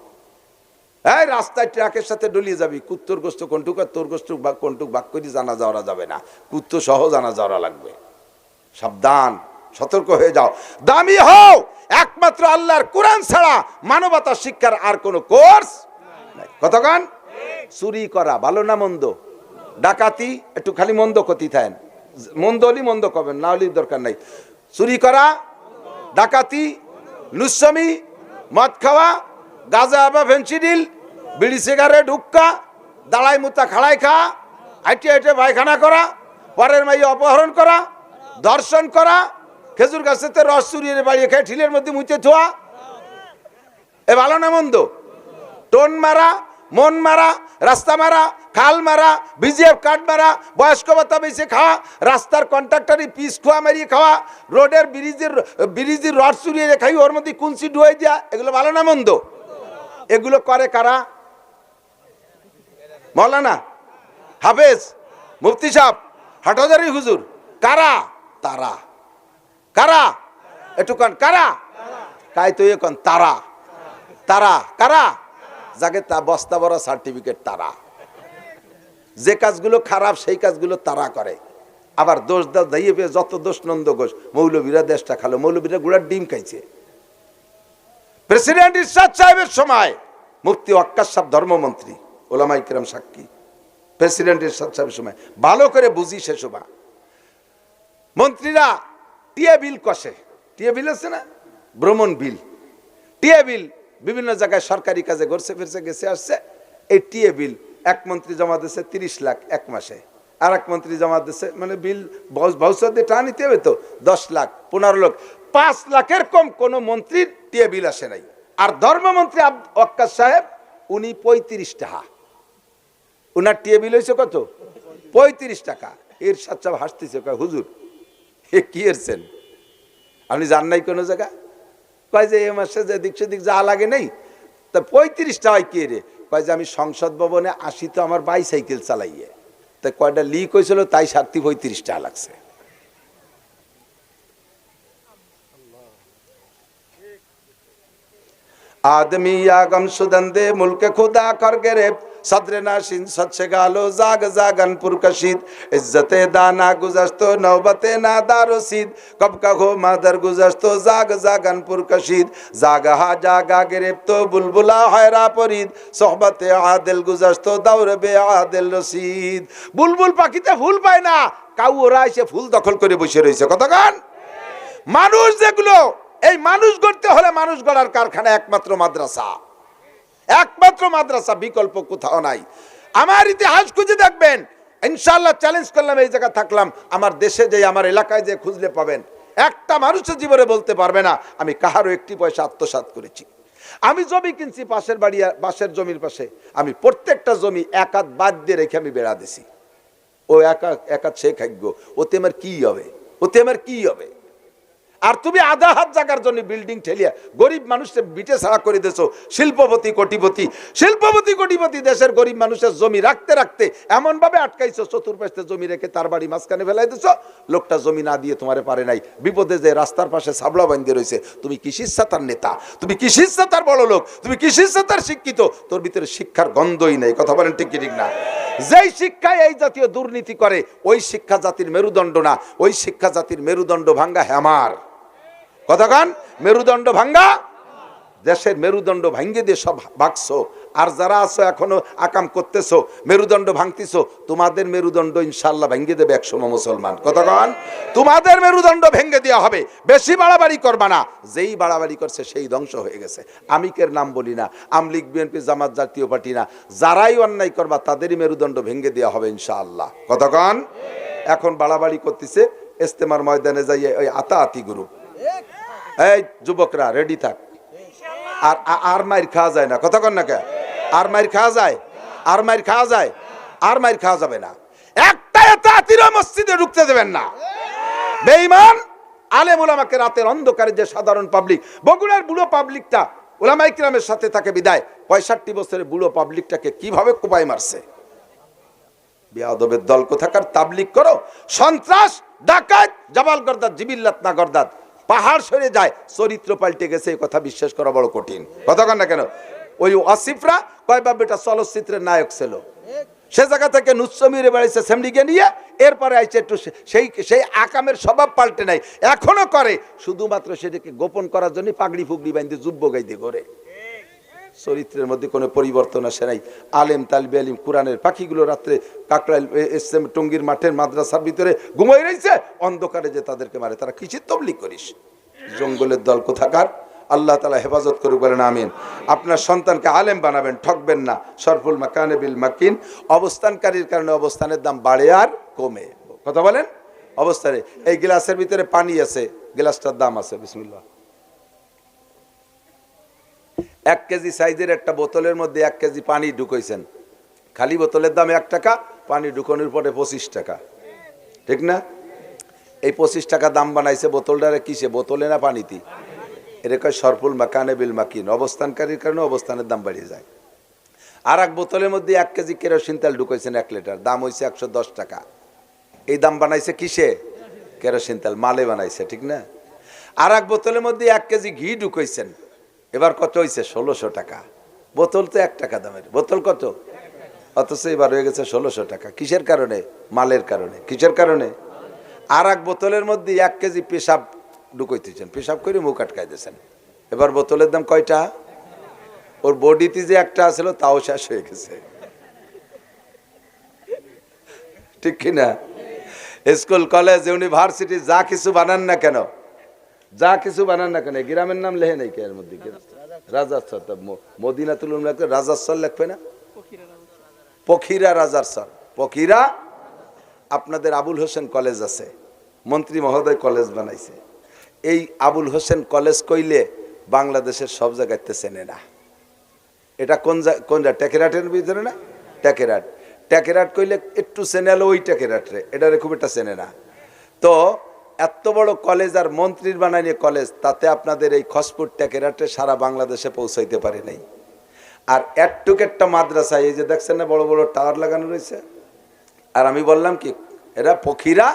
এই রাস্তায় ট্রাকের সাথে ডলিয়ে যাবি, কুত্তর গোস্ত কোনটুক আর তোর গোস্ত কোনটুক বাক করে জানা যাওয়া যাবে না, কুত্তো সহ জানা যাওয়া লাগবে। সাবধান, সতর্ক হয়ে যাও, দামি হও। একমাত্র আল্লাহর কোরআন ছাড়া মানবতার শিক্ষার আর কোনো কোর্স নাই। কতক্ষণ? চুরি করা ভালো না মন্দ? ডাকাতি একটু খালি মন্দ ক্ষতি থাকেন, মন্দ হলি মন্দ করবেন, না হলি দরকার নাই। চুরি করা, ডাকাতি, লুচ্ছামি, মদ খাওয়া, গাঁজা বা ফেন্সিডিল, বিড়ি সিগারেট, হুক্কা, দাঁড়াই মুতা খাড়াই খা, হাইটে হাইটে পায়খানা করা, পরের মাইয়ে অপহরণ করা, ধর্ষণ করা, খেজুর গাছেতে রস চুরিয়ে বাড়িয়ে খেয়ে ঠিলের মধ্যে মুচে থোয়া, এ ভালো না মন্দ? টোন মারা, মন মারা, রাস্তা মারা, খাল মারা, বিজিএফ কার্ড মারা, বয়স্ক ভাতা বেশি খাওয়া, রাস্তার কন্ট্রাক্টারি পিস খোয়া মারিয়ে খাওয়া, রোডের ব্রিজের রড চুরিয়ে খাই, ওর মধ্যে কুঞ্চি ডুয়ে দেওয়া, এগুলো ভালো না মন্দ? এগুলো করে কারা? মৌলানা, হাফেজ, মুফতি সাহেব, হাটহাজারী হুজুর, কারা? তারা। কারা? একটু কন কারা? কাই তো এখন তারা। তারা কারা? যাকে তা বস্তা বড় সার্টিফিকেট তারা। যে কাজগুলো খারাপ সেই কাজগুলো তারা করে। আবার দোষ দাইয়ে পেয়ে যত দোষ নন্দ ঘোষ, মৌলবীরা দেশটা খালো, মৌলবীরা গুড়ার ডিম খাইছে। প্রেসিডেন্ট ইরশাদ সাহেবের সময় মুফতি ওয়াক্কাস সাহেব ধর্মমন্ত্রী, ওলামায়ে কেরাম সাক্ষী, প্রেসিডেন্ট ইরশাদ সাহেবের সময় ভালো করে বুঝি সে সময় মন্ত্রীরা টিএ বিল কষে। টিএ বিল আছে না, ভ্রমণ বিল, টিএ বিল বিভিন্ন জায়গায় সরকারি কাজে ঘুরছে ফিরছে গেছে আসছে। এই টিএ বিল এক মন্ত্রী জমা দিচ্ছে 30 লাখ এক মাসে, আর এক মন্ত্রী জমা দিচ্ছে, মানে বিল ভাউচার দিয়ে টাকা নিতে হবে তো 10 লাখ 15 লাখ, 5 লাখের কম কোন মন্ত্রীর টিএ বিল আসে নাই। আর ধর্মমন্ত্রী ওয়াক্কাস সাহেব উনি 35 টাকা, উনার টিএ বিল হয়েছে কত? 35 টাকা। এর সাথে হাসতেছে, কয় হুজুর এ কি এরছেন আপনি জান নাই কোনো জায়গা? কয় যে এ মাসে যে দিক সেদিক যা লাগে নেই, তা 35 টাকায় কে রে? কয় যে আমি সংসদ ভবনে আসি তো আমার বাইসাইকেল চালাইয়ে, তাই কয়টা লিক হয়েছিল তাই 35 টাকা লাগছে। आदमी या गम सुदंदे मुल्क खुदा कर गिरे सदरे नाशिन सच्चे गालो जाग जागन पुरकशीद इज्जते दाना गुजस्तो नौबते नादार रसीद कब का हो मादर गुजस्तो जाग जागन पुरकशीद जागहा जागा गिरफ्तो बुलबुला हैरा परीद सोहबते आदिल गुजस्तो दौर बे आदिल रसीद बुलबुल पाखिते ফুল পায় না, কাউ ওরা এসে ফুল দখল করে বসে রয়েছে। কতক্ষণ মানুষ যেগুলো, এই মানুষ গড়তে হলে মানুষ গড়ার কারখানা একমাত্র মাদ্রাসা, একমাত্র মাদ্রাসা, বিকল্প কোথাও নাই। আমার ইতিহাস খুঁজে দেখবেন, ইনশাআল্লাহ চ্যালেঞ্জ করলাম, এই জায়গা থাকলাম, আমার দেশে যে আমার এলাকায় যে খুঁজলে পাবেন, একটা মানুষের জীবনে বলতে পারবে না আমি কাহারও একটি পয়সা আত্মসাৎ করেছি। আমি জমি কিনছি পাশের বাড়ি, পাশের জমির পাশে, আমি প্রত্যেকটা জমি এক হাত বাদ দিয়ে রেখে আমি বেড়া দিছি। ও এক হাত সে খাইব, ওতে আমার কি হবে? ওতে আমার কি হবে? আর তুমি আধা হাত জায়গার জন্য বিল্ডিং ঠেলিয়া গরিব মানুষকে বিটে ছাড়া করে দিয়েছো। শিল্পপতি কোটিপতি দেশের গরিব মানুষের জমি রাখতে রাখতে এমন ভাবে আটকাইছো, চতুর্পাশে জমি রেখে তার বাড়ি মাঝখানে ফেলাই দিছো। লোকটা জমি না দিয়ে তোমারে পারে নাই, বিপদে যে রাস্তার পাশে সাবলা বাঁধে রয়েছে। তুমি কিসির সাতার নেতা, তুমি কিসির সাতার বড় লোক, তুমি কিসির সাতার শিক্ষিত, তোর ভিতরে শিক্ষার গন্ধই নেই। কথা বলেন ঠিক কি ঠিক না? যেই শিক্ষায় এই জাতীয় দুর্নীতি করে, ওই শিক্ষা জাতির মেরুদণ্ড না, ওই শিক্ষা জাতির মেরুদণ্ড ভাঙ্গা হ্যামার। কতক্ষণ মেরুদণ্ড ভাঙ্গা, দেশের মেরুদণ্ড ভাঙ্গে দিয়ে সব ভাগছো। আর যারা আছো এখনো আকাম করতেছো, মেরুদণ্ড ভাঙতেছো, তোমাদের মেরুদণ্ড ইনশাআল্লাহ ভেঙে দেবে একসময় মুসলমান। কতক্ষণ তোমাদের মেরুদণ্ড ভেঙে দেওয়া হবে। বেশি বাড়াবাড়ি করবা না, যেই বাড়াবাড়ি করছে সেই ধ্বংস হয়ে গেছে। আমিকের নাম বলি না, আমলিগ বিএনপি জামাত জাতীয় পার্টি না, যারাই অন্যায় করবা তাদেরই মেরুদণ্ড ভেঙে দেওয়া হবে ইনশাআল্লাহ। কতক্ষণ এখন বাড়াবাড়ি করতেছে, ইস্তেমার ময়দানে যাইয়ে ওই আতাআতি গ্রুপ, এই যুবকরা রেডি থাক। আর আর মাইর খাওয়া যায় না। কতক্ষণ না কে আর মাইর খাওয়া যায়, আর মাইর খাওয়া যায়, আর মাইর খাওয়া যাবে না। একটা আতাআতিরা মসজিদে ঢুকতে দেবেন না। বেঈমান আলেম উলামাকে রাতের অন্ধকারে যে সাধারণ পাবলিক, বগুড়ার বুড়ো পাবলিকটা উলামায়ে কিরামের সাথে থাকে বিদায়, 65 বছরের বুড়ো পাবলিকটাকে কিভাবে কোপাই মারছে। বেয়াদবের দল কোথাকার, তাবলিগ করো, সন্ত্রাস ডাকাত জাবাল গর্দাত জিবিল্লাত না গর্দাত, পাহাড় সরে যায়, চরিত্র পাল্টে গেছে, এই কথা বিশ্বাস করা বড় কঠিন। কতক্ষণ না কেন ওই আসিফরা কয় বাপ বেটা চলচ্চিত্রের নায়ক ছিল, সে জায়গা থেকে নুচ্ছমিরে বেড়াইছে সেমডিকে নিয়ে, এরপরে আইছে একটু সেই আকামের স্বভাব পাল্টে নাই, এখনো করে, শুধুমাত্র সেটাকে গোপন করার জন্য পাগড়ি ফুগড়ি বাঁধতে যুব্য গাইতে করে। চরিত্রের মধ্যে কোনো পরিবর্তন আসে নাই। আলেম তালিবে আলিম কোরআনের পাখিগুলো রাত্রে কাকড়াইল টঙ্গীর মাঠের মাদ্রাসার ভিতরে ঘুমাই রয়েছে, অন্ধকারে যে তাদেরকে মারে, তারা কিসের তবলিগ করিস? জঙ্গলের দল কোথাকার। আল্লাহ তাআলা হেফাজত করুক, বলেন আমিন। আপনার সন্তানকে আলেম বানাবেন, ঠকবেন না। সরফুল মাকানে বিল মাকিন, অবস্থানকারীর কারণে অবস্থানের দাম বাড়ে আর কমে। কথা বলেন। অবস্থানে এই গ্লাসের ভিতরে পানি আছে, গ্লাসটার দাম আছে, বিসমিল্লাহ। 1 কেজি সাইজের একটা বোতলের মধ্যে 1 কেজি পানি ঢুকাইছেন, খালি বোতলের দাম 1 টাকা, পানি ঢুকানোর পরে 25 টাকা, ঠিক না? এই 25 টাকা দাম বানাইছে বোতলটারে কিসে? বোতলে না পানিতে? এটা কয় সরফুল মাকানে বিল মাকিন, অবস্থানকারীর কারণে অবস্থানের দাম বাড়িয়ে যায়। আর এক বোতলের মধ্যে 1 কেজি কেরোসিন তেল ঢুকাইছেন 1 লিটার, দাম হয়েছে 110 টাকা। এই দাম বানাইছে কিসে? কেরোসিন তেল, মালে বানাইছে, ঠিক না? আর এক বোতলের মধ্যে 1 কেজি ঘি ঢুকাইছেন, এবার কত হয়েছে? 1600 টাকা। বোতল তো 1 টাকা দামের, বোতল কত? অথচ এবার হয়ে গেছে 1600 টাকা। কিসের কারণে? মালের কারণে। কিসের কারণে? আর এক বোতলের মধ্যে 1 কেজি পেশাব ঢুকাইতেছেন, পেশাব করে মুখ আটকাই দিয়েছেন, এবার বোতলের দাম কয়টা? ওর বডিতে যে একটা আছিল তাও শেষ হয়ে গেছে, ঠিক কিনা? স্কুল, কলেজ, ইউনিভার্সিটি যা কিছু বানান না কেন, যা কিছু বানান না কেন, গ্রামের নাম লেখে নাই কে এর মধ্যে? রাজারসর, মদিনাতুল উম্মাহ রাজারসর লিখবে না? পখিরা রাজারসর, পখিরা। আপনাদের আবুল হোসেন কলেজ আছে, মন্ত্রী মহোদয় কলেজ বানাইছে। এই আবুল হোসেন কলেজ কইলে বাংলাদেশের সব জায়গাতে চেনে না। এটা কোন টেকেরাটের ভিতরে না? টেকেরাট। টেকেরাট কইলে একটু চেনে, ওই টেকেরাটরে, এটারে খুব একটা চেনে না। তো এত বড় কলেজ আর মন্ত্রীর বানাইনি কলেজ, তাতে আপনাদের এই খসপুর টেকেরাটে সারা বাংলাদেশে পৌঁছাইতে পারে নাই। আর একটুক একটা মাদ্রাসা, এই যে দেখছেন না বড় বড় টাওয়ার লাগানো রয়েছে, আর আমি বললাম কি এরা পখিরা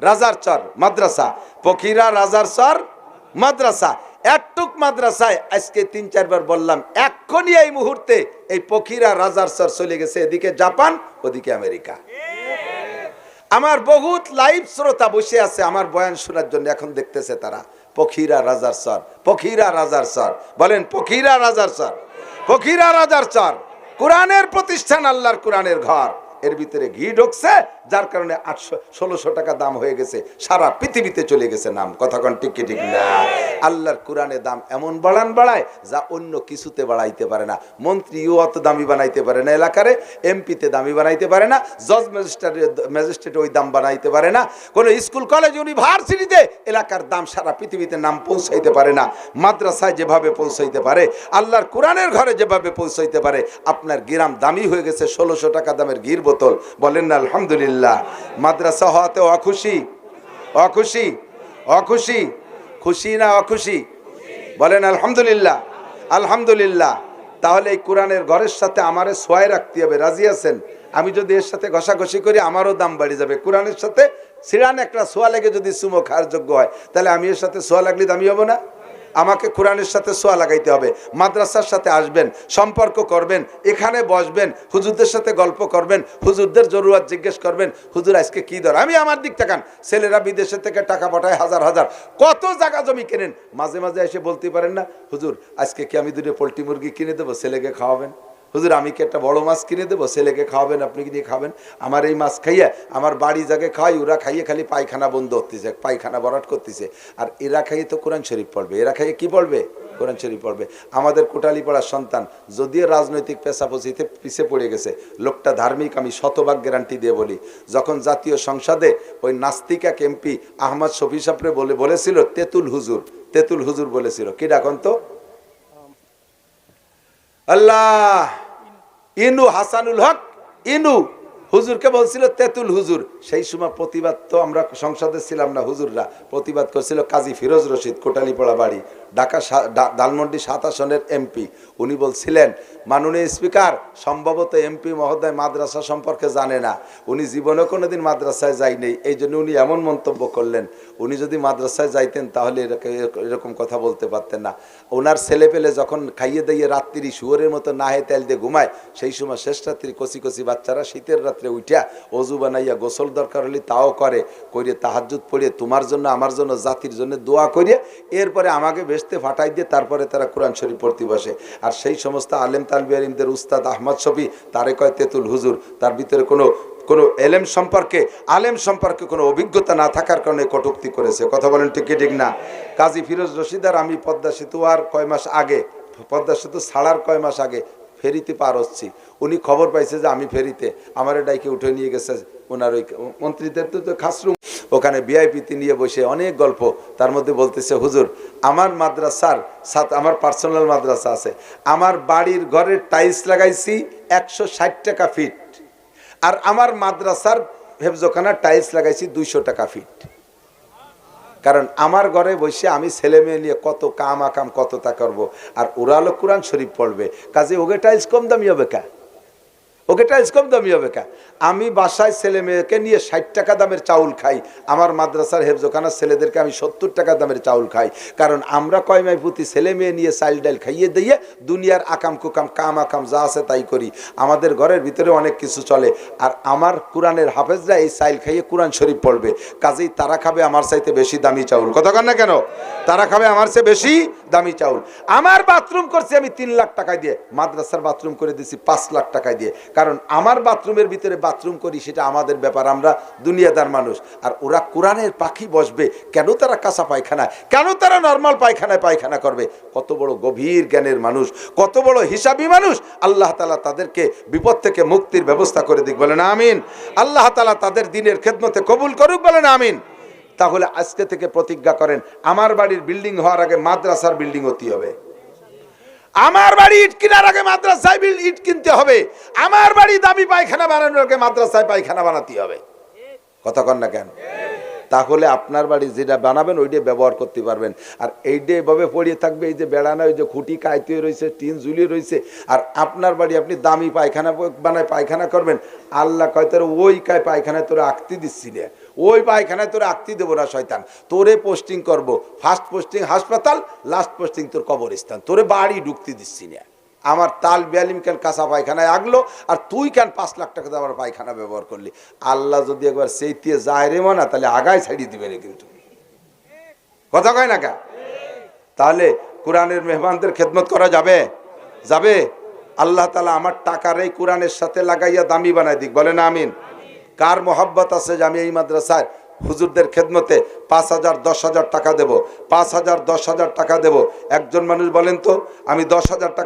রাজারচর মাদ্রাসা, পখিরা রাজারচর মাদ্রাসা। একটুক মাদ্রাসায় আজকে 3-4 বার বললাম, এক্ষুনি এই মুহূর্তে এই পখিরা রাজারচর চলে গেছে এদিকে জাপান, ওদিকে আমেরিকা। আমার বহুত লাইভ শ্রোতা বসে আছে আমার বয়ান শোনার জন্য, এখন দেখতেছে তারা পখিরা রাজারচর, পখিরা রাজারচর। বলেন পখিরা রাজারচর, পখিরা রাজারচর। কোরআনের প্রতিষ্ঠান, আল্লাহর কোরআনের ঘর, এর ভিতরে ঘি ঢুকছে, যার কারণে 1600 টাকা দাম হয়ে গেছে, সারা পৃথিবীতে চলে গেছে নাম। কথা কোন ঠিক কি ঠিক না? আল্লাহর কোরআনের দাম এমন বাড়ায় যা অন্য কিছুতে বাড়াইতে পারে না। মন্ত্রীও অত দামি বানাইতে পারে না এলাকারে, এমপিতে দামি বানাইতে পারে না, জজ ম্যাজিস্ট্রেট ওই দাম বানাইতে পারে না, কোনো স্কুল কলেজ ইউনিভার্সিটিতে এলাকার দাম সারা পৃথিবীতে নাম পৌঁছাইতে পারে না। মাদ্রাসায় যেভাবে পৌঁছাইতে পারে, আল্লাহর কোরআনের ঘরে যেভাবে পৌঁছাইতে পারে, আপনার গ্রাম দামি হয়ে গেছে 1600 টাকা দামের ঘির বোতল। বলেন না আলহামদুলিল্লাহ। মাদ্রাসা হওয়াতে অখুশি, অখুশি, অখুশি, খুশি না অখুশি? বলেন আলহামদুলিল্লাহ, আলহামদুলিল্লাহ। তাহলে এই কোরআনের ঘরের সাথে আমারে সোয়াই রাখতে হবে, রাজি আছেন? আমি যদি এর সাথে ঘষাঘষি করি আমারও দাম বাড়ে যাবে। কোরআনের সাথে সিরান একটা সোয়া লেগে যদি চুমো খাওয়ার যোগ্য হয়, তাহলে আমি এর সাথে সোয়া লাগলে দামি হবো না? আমাকে কোরআনের সাথে সোয়া লাগাইতে হবে। মাদ্রাসার সাথে আসবেন, সম্পর্ক করবেন, এখানে বসবেন, হুজুরদের সাথে গল্প করবেন, হুজুরদের জরুরত জিজ্ঞেস করবেন, হুজুর আজকে কি দর। আমি আমার দিক তাকান, ছেলেরা বিদেশে থেকে টাকা পাঠায় হাজার হাজার, কত জায়গা জমি কেনেন, মাঝে মাঝে এসে বলতে পারেন না, হুজুর আজকে কি আমি 2 পোল্ট্রি মুরগি কিনে দেবো, ছেলেকে খাওয়াবেন? হুজুর আমি কি একটা বড় মাছ কিনে দেবো, ছেলেকে খাওয়াবেন, আপনি কি নিয়ে খাবেন? আমার এই মাছ খাইয়ে আমার বাড়ি জায়গায় খাওয়াই, ওরা খাইয়ে খালি পায়খানা বন্ধ হতেছে, পায়খানা ভরাট করতেছে। আর এরা খাইয়ে তো কোরআন শরীফ পড়বে, এরা খাইয়ে কি পড়বে? কোরআন শরীফ পড়বে। আমাদের কোটালীপাড়ার সন্তান যদিও রাজনৈতিক পেশাপচিতে পিছিয়ে পড়ে গেছে, লোকটা ধার্মিক, আমি শতভাগ গ্যারান্টি দিয়ে বলি। যখন জাতীয় সংসদে ওই নাস্তিক এক এমপি আহমদ শফি সাহেবরে বলেছিল তেতুল হুজুর, তেতুল হুজুর বলেছিল কি ডাকন তো, আল্লাহ, ইনু হাসানুল হক ইনু হুজুরকে বলছিল তেতুল হুজুর। সেই সময় প্রতিবাদ, তো আমরা সংসদে ছিলাম না, হুজুররা প্রতিবাদ করছিল। কাজী ফিরোজ রশিদ, কোটালীপাড়া বাড়ি, ঢাকা ধানমন্ডি 7 আসনের এমপি। উনি বলছিলেন, মাননীয় স্পিকার, সম্ভবত এমপি মহোদয় মাদ্রাসা সম্পর্কে জানে না, উনি জীবনে কোনোদিন মাদ্রাসায় যায়নি, এই জন্য উনি এমন মন্তব্য করলেন। উনি যদি মাদ্রাসায় যাইতেন তাহলে এরকম কথা বলতে পারতেন না। ওনার ছেলে পেলে যখন খাইয়ে দিয়ে রাত্রি শুয়োরের মতো নাহে তেল দিয়ে ঘুমায়, সেই সময় শেষ রাত্রি কচি কচি বাচ্চারা শীতের রাত্রে উঠা অজু বানাইয়া গোসল দরকার হলে তাও করে, তাহাজ্জুদ পড়িয়ে তোমার জন্য আমার জন্য জাতির জন্য দোয়া করিয়ে এরপরে আমাকে বেহেশতে ফাটাই দিয়ে তারপরে তারা কোরআন শরীফ পড়তে বসে। আর সেই সমস্ত আলেম তালবে আলিমদের উস্তাদ আহমদ শফি, তারে কয় তেতুল হুজুর, তার ভিতরে কোনো কোনো এলেম সম্পর্কে আলেম সম্পর্কে কোনো অভিজ্ঞতা না থাকার কারণে কটূক্তি করেছে। কথা বলেন ঠিক কি ঠিক না? কাজী ফিরোজ রশিদার আমি পদ্মা সেতু আর কয় মাস আগে, পদ্মা সেতু ছাড়ার কয় মাস আগে ফেরিতে পার হচ্ছি, উনি খবর পাইছে যে আমি ফেরিতে, আমার ডাইকে উঠে নিয়ে গেছে ওনার ওই মন্ত্রীদের তো খাসরুম, ওখানে ভিআইপিতে নিয়ে বসে অনেক গল্প। তার মধ্যে বলতেছে, হুজুর আমার মাদ্রাসার সাথে আমার পার্সোনাল মাদ্রাসা আছে, আমার বাড়ির ঘরের টাইলস লাগাইছি 160 টাকা ফিট, আর আমার মাদ্রাসার হেফজখানার টাইলস লাগাইছি 200 টাকা ফিট। কারণ আমার ঘরে বসে আমি ছেলে মেয়ে নিয়ে কত কাম আকাম কত তা করবো, আর ওরা হলো কোরআন শরীফ পড়বে, কাজে ওকে টাইলস কম দামি হবে কা, ওকে টাইলস কম দামি হবে কা। আমি বাসায় ছেলে মেয়েকে নিয়ে 60 টাকা দামের চাউল খাই, আমার মাদ্রাসার হেফজখানার ছেলেদেরকে আমি 70 টাকা দামের চাউল খাই। কারণ আমরা কয়মাই প্রতি ছেলে মেয়ে নিয়ে চাইল ডাইল খাইয়ে দিয়ে দুনিয়ার আকাম কুকাম কাম আকাম যা আছে তাই করি, আমাদের ঘরের ভিতরে অনেক কিছু চলে। আর আমার কোরআনের হাফেজরা এই চাইল খাইয়ে কোরআন শরীফ পড়বে, কাজেই তারা খাবে আমার চাইতে বেশি দামি চাউল। কথা কন না কেন? তারা খাবে আমার চেয়ে বেশি দামি চাউল। আমার বাথরুম করছি আমি 3 লাখ টাকা দিয়ে, মাদ্রাসার বাথরুম করে দিছি 5 লাখ টাকা দিয়ে। কারণ আমার বাথরুমের ভিতরে বাথরুম করি, সেটা আমাদের ব্যাপার, আমরা দুনিয়াদার মানুষ। আর ওরা কোরআনের পাখি বসবে কেন? তারা কাঁচা পায়খানা, কেন তারা নর্মাল পায়খানায় পায়খানা করবে? কত বড় গভীর জ্ঞানের মানুষ, কত বড় হিসাবী মানুষ। আল্লাহ তাআলা তাদেরকে বিপদ থেকে মুক্তির ব্যবস্থা করে দিক, বলেন আমিন। আল্লাহ তাআলা তাদের দিনের খেদমতে কবুল করুক, বলেন আমিন। তাহলে আজকে থেকে প্রতিজ্ঞা করেন, আমার বাড়ির বিল্ডিং হওয়ার আগে মাদ্রাসার বিল্ডিং হতে হবে, আমার বাড়ি ইট কেনার আগে মাদ্রাসায় ইট কিনতে হবে, আমার বাড়ি দামি পায়খানা বানানোর আগে মাদ্রাসায় পায়খানা বানাতে হবে। কথা কন না কেন? তাহলে আপনার বাড়ি যেটা বানাবেন ওইটাই ব্যবহার করতে পারবেন। আর এইটা এভাবে পড়িয়ে থাকবে, এই যে বেড়ানো, ওই যে খুঁটি কাইতে রয়েছে, টিন ঝুলিয়ে রয়েছে, আর আপনার বাড়ি আপনি দামি পায়খানা বানায় পায়খানা করবেন। আল্লাহ কয় তোর ওই কায় পায়খানায় তোরা আঁকতি দিচ্ছি না, ওই পায়খানায় তোরা আঁকতি দেবো না শয়তান, তোরে পোস্টিং করব, ফার্স্ট পোস্টিং হাসপাতাল, লাস্ট পোস্টিং তোর কবরস্থান, তোরে বাড়ি ঢুকতে দিচ্ছি না। আমার তাল বেয়ালিম কেন কাঁচা পায়খানায় আগলো, আর তুই কেন 5 লাখ টাকা দিয়ে আমার পায়খানা ব্যবহার করলি? আল্লাহ যদি একবার সেইটিয়ে যায় রে মানা, তাহলে আগায় ছাড়িয়ে দিবে রে। কিন্তু কথা কয় না কা? তাহলে কোরআনের মেহমানদের খেদমত করা যাবে? যাবে? আল্লাহ তাআলা আমার টাকার এই কোরআনের সাথে লাগাইয়া দামি বানাই দিক, বলেন আমিন। কার মোহাব্বত আছে যে আমি এই মাদ্রাসায় হুজুরদের খেদমতে 5,000 10,000 টাকা দেব, 5,000 10,000 টাকা দেব? একজন মানুষ বলেন তো, আমি 10,000 টাকা